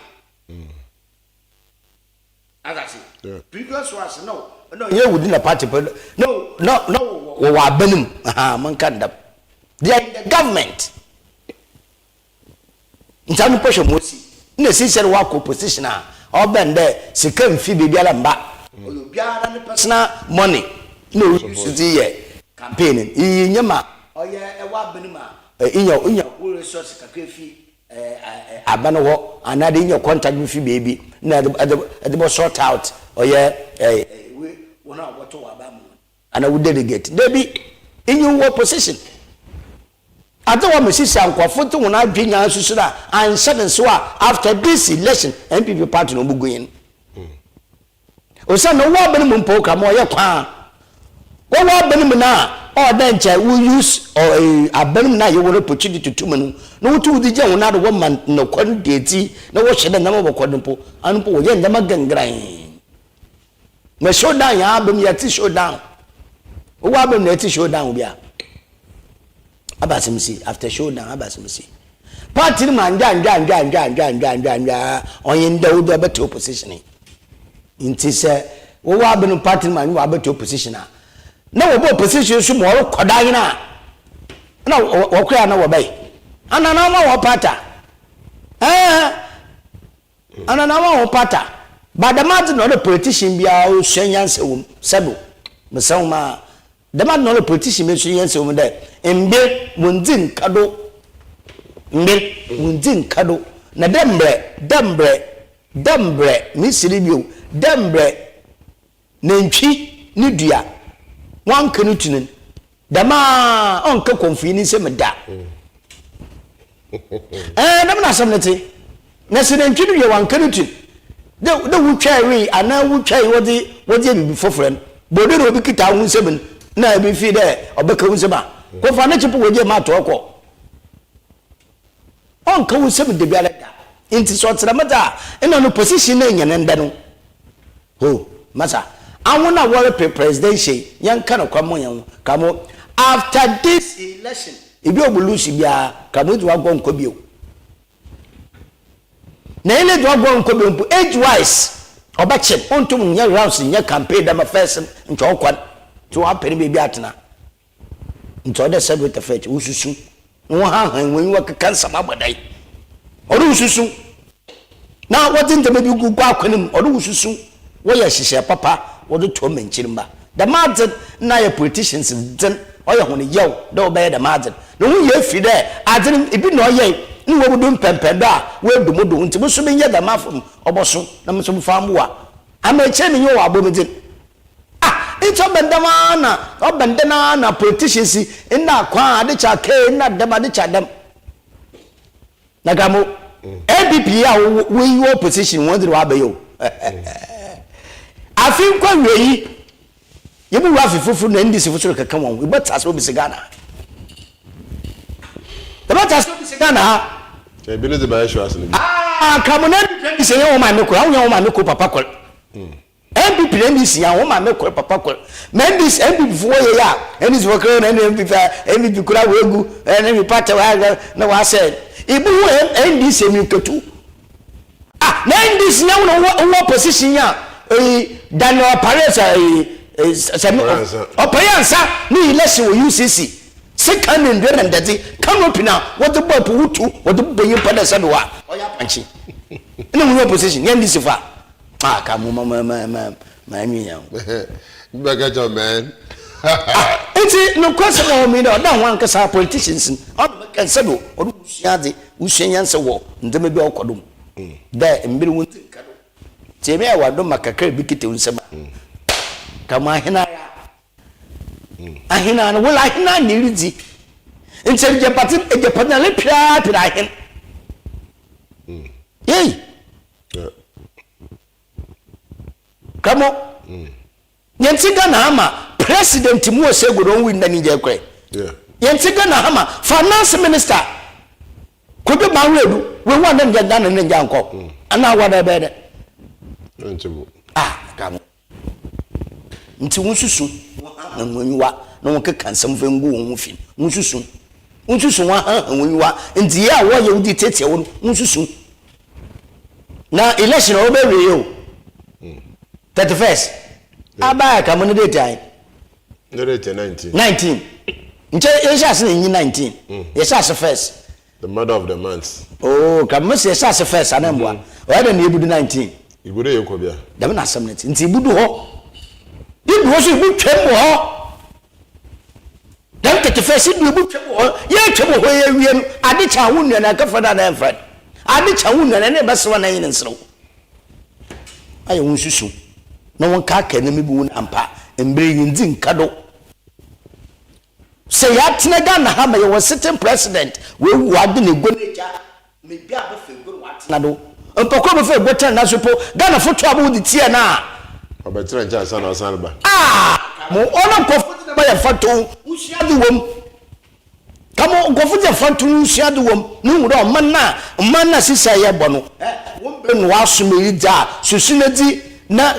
previous was no yeah within the party no wa benum man kan da they are in the government ntanu posho mosi na sincere wa opposition a obende sika mfi bibia mba obiara ne personal money no use the campaign nyema oye wa benum a inya resource kakrefi abano ho another in your contact with baby na the sort out or we wona wato abamu and I would delegate debi in your position adawa mesisi ankofo to wona adwenya asusura and seven so after this election MPP party no bugoyin o say no wa bani mumpo ka mo ye kwa wa bani na or then we use or abanum na you want opportunity to manu no to the je wona do woman no kwan deti na wo hye na mo kwadimpo anpo wo ye ndama gangran me show down ya abem ya ti show down wo abem na ti show down bia abasimsi after show down abasimsi party man ja onye ndawo do better opposition inti se wo abem party man wo better opposition na wo bo position so mo kodan na wo kura na wo bai anana ma wo pata anana ma wo pata badamad no the politician bia o hwanyanse wo sebo mesawma damad no the politician me hwanyanse wo de embe munzin kado na dembre misiri bio dembre nentwi ni dua wan kanu tunin dama onka konfini se meda nam na samnete na sinentwi no ye wan kanu tun de wutwai ana wutwai wodi bibi fofren bodo no bikita hu nsem na bi fi de obeka hu nsem a ko fa na chipo woje ma to ko onka hu nsem de biara da inti so tramata ina no position na nyane nda no ho masa awona wore presidential yanka na kwamo yan kamo after this election ibi obulusi bia kamo du agwo nkobio na ile du agwo nkobio mpu age wise Obache ontum nya rounds nya campaign da ma first ncho okwan to apere be bi atena ncho da sabe ta fetch ususu no ha han wen wa kansa mabadai odu ususu na wodi nteme bi gugu akwanim odu ususu wo ya hihye papa wodo to menchirimba the margin na ya politicians den oya hone yew da obey the margin no hu ye fi there adin ibi no ye ni wo budum pempendo a we dumodo nti bo so be nye da mafum oboso na mso mfamwa amache ni yo abomedin ito bendama na obendena na politicians ina kwa adicha ke ina dem adicha dem nagamo ABP a we your position won wa be yo afin kwa weyi yebu wa fifufu na ndisi fufu kaka won we better so be sigana the better so be sigana e bi no de ba show asene bi kamona ndisi ye wo ma me ko awon wo ma me ko papa ko MPP ndisi ya wo ma me ko papa ko mendis MPP fo ye ya ndisi fo ko na MPP kura wegu MPP party wa na wa said ibu ndisi mi ketu na ndisi ya wo position ya Daniel Paris Opayansa ni election wo UCC second in there and that come up now what the boy putu what the boy pada sadwa oya panchi ina mu position yan this fa ka mu ma mi yan baga jo man enti no question o mi no dan wan kasa politicians o kan sado o usiade usianyanse wo ndeme bi okodum da mbiri wonti kado teme ya wado makakra bi kete unsema kama ahina no wala ahina ni ridi enti ejapati le pia ahin yey kamo yentiga na ama president mu osegoro win na nije kre yentiga na ama finance minister kodo mawedu we wan na nja na nja nko ana wada bede ntibu kamo nti wonsusu anwanwa na won kekansam fangu won fi wonsusu wa anwanwa nti ya wo ye udi tete won wonsusu na election obewe yo 31st aba kamo ne date ai no date 19 19 nche yesha se ni 19 yesha se first the mother of the month oh kamo se yesha se first anambwa o ya na ebudu 19 ibudo ye ko bia dem na assemblity nti ibudu ho ibu so ibu twem ho dem tete first ibu twem ho ye twem ho ye wiem ade cha wonu na ka fada na enfred ade cha wonu na ne besewa na yin nsrew aye wonsusu na won ka ka na mebu won ampa embre yindi nkado se ya tinaga na ha ma ye was sitting president we wu ade ne goneja me bia be fe go watina do mpoko be fe goten na sopo Ghana foto abu di tie na obetra ncha asa na osan ba mo ona kofu de ba ya fato usiade wom kamo kofu de fato usiade wom nu wuro man na sisa ye bono won be no asome ida susunadi na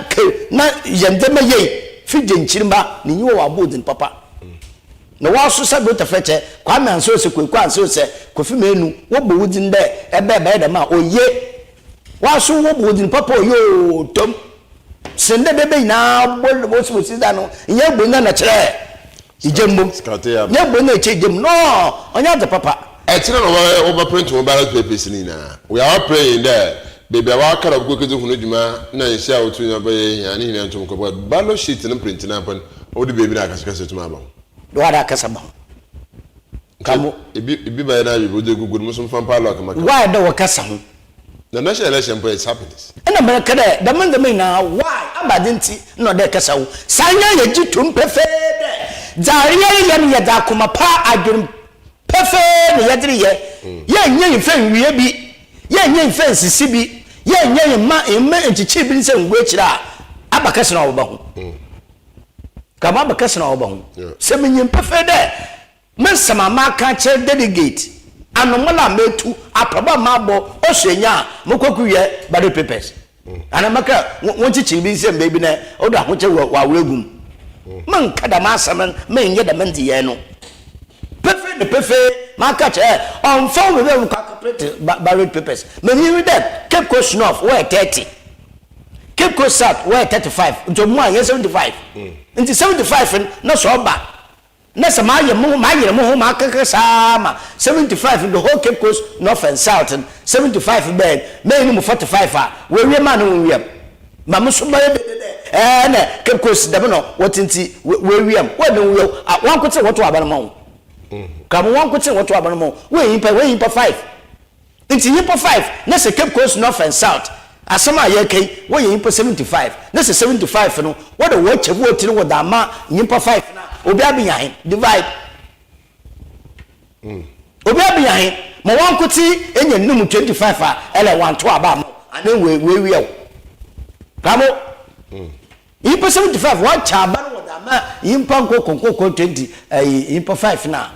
yendema ye fije nchirima ni yiwo abodin papa na waso sabe to feche kwa me anso se kwekwa anso se kofi menu wo bo wudin de ebe de ma oye waso wo bo wudin papa oyo tom sende bebe na bo so sida no ye gbo na kire ijemmo ye gbo na che jem no onya de papa etina no wo print wo ballot papers ni na we are praying there baby awa kara go kezu hunu djuma na yesha otu nya baye ya ni na ntum ko ballot sheet na print na pan o de baby na akasa tuma ba do ada akasa ba kamo ibi baye na bi bode gugu musum fan palo aka maka why da wakasa ho the national election point happiness ena me kada da man na why abadinti no da kasa ho sanya ye jitum pefede zariya ye ne da kuma pa adwum pefede ye dire ye nye fen wiye bi ye nye fence sibi ye nye ma enchichi bi nse ngwe kira abakase na oba ho kama abakase na oba ho se menye mpefede mesama maka che delegate anomola metu aproba mabo osenya mokokuye ballot papers ana maka wonchichi bi nse mbe bi na odo ahoche wa wegum man kada masaman men ye da mandi ye no pefe maka che on phone we will calculate ballot papers me hear that keep question off where 30 keep Cape Coast South where 35 nto mu a 75 nti 75 na so ba na se ma ye mo ma kaka sama 75 in the whole Cape Coast North and South and 75 bed me ni 45 a we wie ma no wiem ma mo so ba na Cape Coast da no wotinti we wiem we no we wan kote woto aban mo kam wan kote woto aban mo we yimpa 5 nti yimpa 5 na se Cape Coast North and South asama ye kai we yimpa 75 na se 75 no what the watch vote no da ma yimpa 5 na obi abiyan divide obi abiyan mo wan kuti enya num 25 a ele wan to aba mo ane we kamo yimpa 75 wan cha aba no da ma yimpa konko 20 yimpa 5 na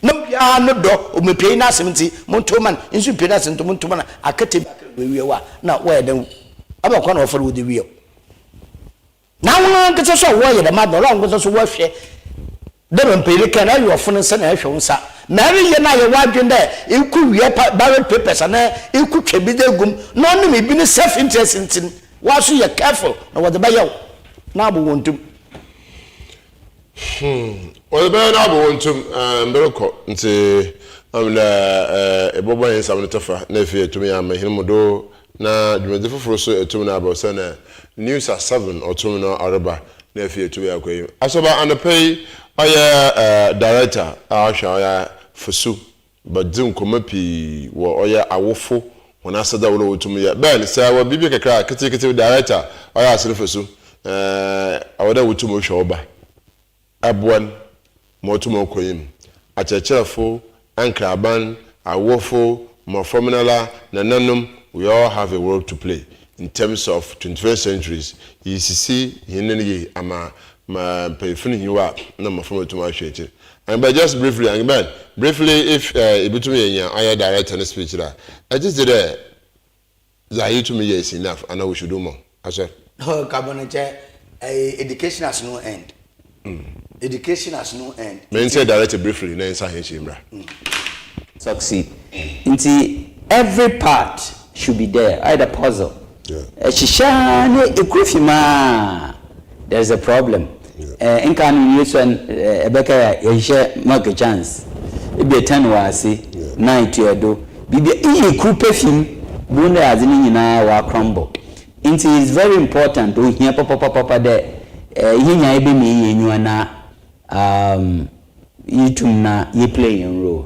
no bia no do o me pay na 70 monto man insu pay na 70 monto man akate we wa na we dem aba kwa na offer wo de we na won nkete so wo ye de ma do ro nkete so wo hwe de me pay kan na yo fun nsa na hwe nsa na re ye na ye wa dwen de iku wie ballot papers na iku twa de gum no no me bi ne self interest ntin wa so ye careful na wo de ba ye na abo wontum well be na abo wontum mbereko nti amna ebobo yen samne tofa na fie tumi ya mahirmudo na dwumede foforo so etum na abo sana news at 7 otum na araba na fie tumi ya kwai asoba anapay oya director ahwa oya fusu badin komapi wo oya awofo wona asada wo otum ya ben say wa bibi kakra kete director oya asere fusu awoda wotum hwe oba abwan motum okoyim achechefo ankraban awofo morfominala nananum we all have a role to play in terms of 21st centuries yisisi hinene ama ma payfuni hiwa na morfomotum ahweche and by just briefly if ibutumi yenya aya director na speech that I just did that to me is enough and we should do more ashe carbonate education has no end. Education has no end. Men say directly briefly, na inside here chimra. Succeed. Inti every part should be there. Either puzzle. Yeah. Shishane ekrufima. There's a problem. In can use when Ebeka yeshe make chance. Ibe 10 wasi 9 to do. Bibi e krupefim bunda azini nyina wa crumble. Inti is very important to hear papa there. Yinya ebe me yenyu na yitum na ye play in role.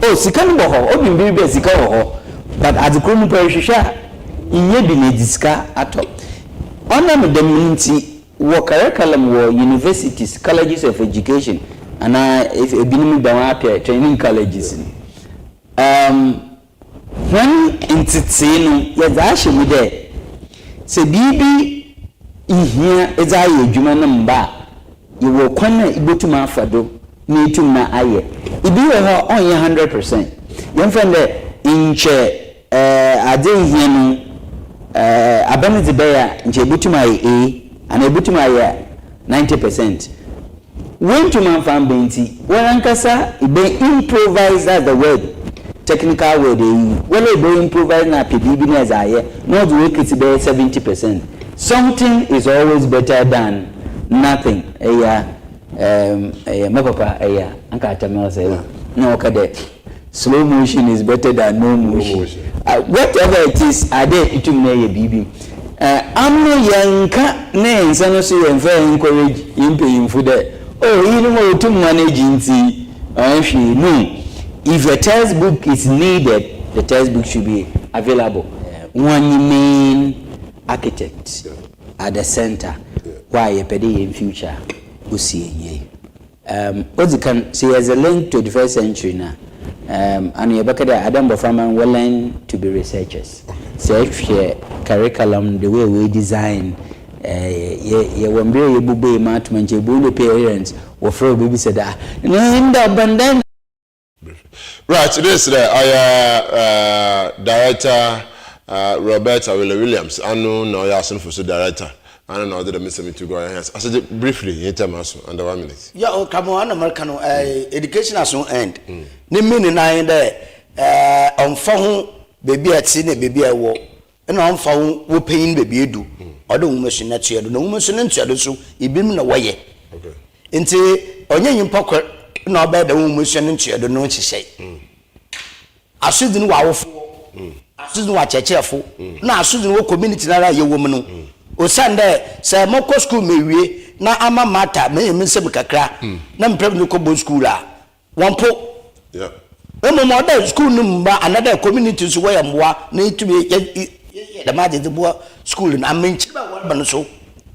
Oh, sikani bo ho, obi mbibe sika ho. But at the krom perisha, inye bi ne diska ato. Ona me dem nti wo curriculum wo universities, colleges of education, and if ebinim ba wa apia training colleges. When entity no ye za hye mu de. Se bibi ihia eza aye adwuma no mba ye wo kwana ibotuma afado ni etum na aye ibi wo ho onye 100% ye mfende inche ade ihia no abanze be ya nche ibotuma aye ana ibotuma aye 90% when to man fan benti warankasa ibe improvise, that's the word, technical word well ibe improvise na pbibi na eza aye no the work it be 70%. Something is always better than nothing. My papa, Uncle Tamil say, no, slow motion is better than no motion. Whatever it is, I did to me a baby. I'm no young names, and also encourage him paying for that. Oh, you know, to managing no. If a textbook is needed, the textbook should be available. One main architect at the center why a pedi in future usi what you can see as a link to the 21st century now and you back there Adam Boframan willing to be researchers so if your curriculum the way we design ye wambere ye bube mat manche bulu parents wo fro baby said that abandon right this director Robert Williams, I know no yasin for director. I don't know that Mr. Me to go ahead. I said briefly, in terms of under 1 minute. Yeah, oh, come on, American education has no end. The meaning I there on phone baby at seen baby I walk, and on phone we paying baby do. odo wumasu na tuado no wumasu na tuado so ibim na woye okay nti onye nyimpokor na obeda wumasu na tuado no chihye asudin wa awofo asudin wa chechefo na asudin wo community na ye wo mu no osande se moko school mewie na ama mata me yemsem kakra na mpem no ko school a wonpo yeah emo da school no mba another community so where mwa na itumi da maje de bo school na amenchi ba wala ban so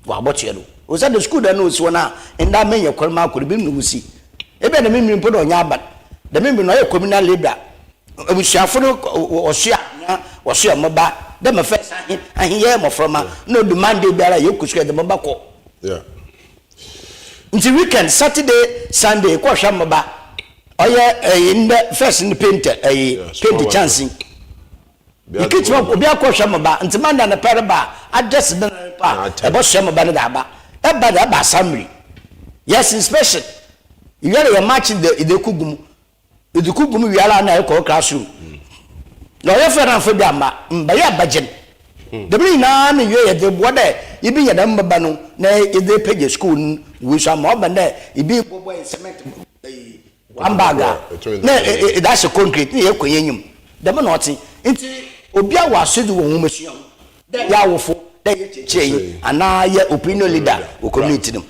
wa botie no osande school da no so na nda men ye kwalma akori bim no musi ebe na mimi mpo do nya aba da mimi no ye communal leader abusiafo no osua mba da ma first ahiye mo from no demand dey biara ye kusuka de mba ko yeah nti weekend Saturday Sunday ko hwa mba oye in the first in the painter paint chance ikiti obi akọ hwa mba nti manda na paraba address na pa e bo hwa mba na da ba e ba da ba summary yes inspection you are match the kugum the kugum wi ala na e ko classroom no ye fe na fo bi ama mba ya bajen the bring na me ye de bo da ibi ya da mba no na ye de page school we so ma ba na ibi bobo cement ambaga na that's a concrete ye kwenyim the man not nti obi a wasedu wo humesuam da ya wofo da ye cheche ana ye opinion leader o community dem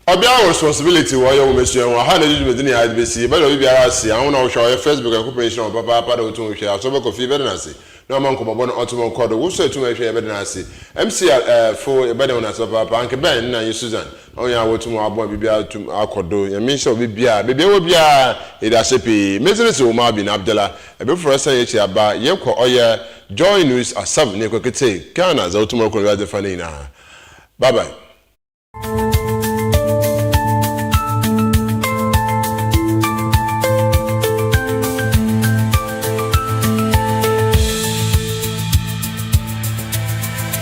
obi a responsibility wo ye humesuam wa ha na juju medini ya besi ba obi biara si ahun na wo hwa Facebook occupation papa pa da otun hwe ASORBA KOFI be na se na ma nko bobo no otomo kodo wo so etuma hwe be na se MC for e be na ASORBA papa anke ben na ye Susan onya wotumo abo bibia atum akodo ya mi sho bibia wo bia e da sepi business OMAR bin ABDULLAH e be for say ye aba ye ko oye joy news asam ne ko kete kana za otumo ko ya de fani na bye bye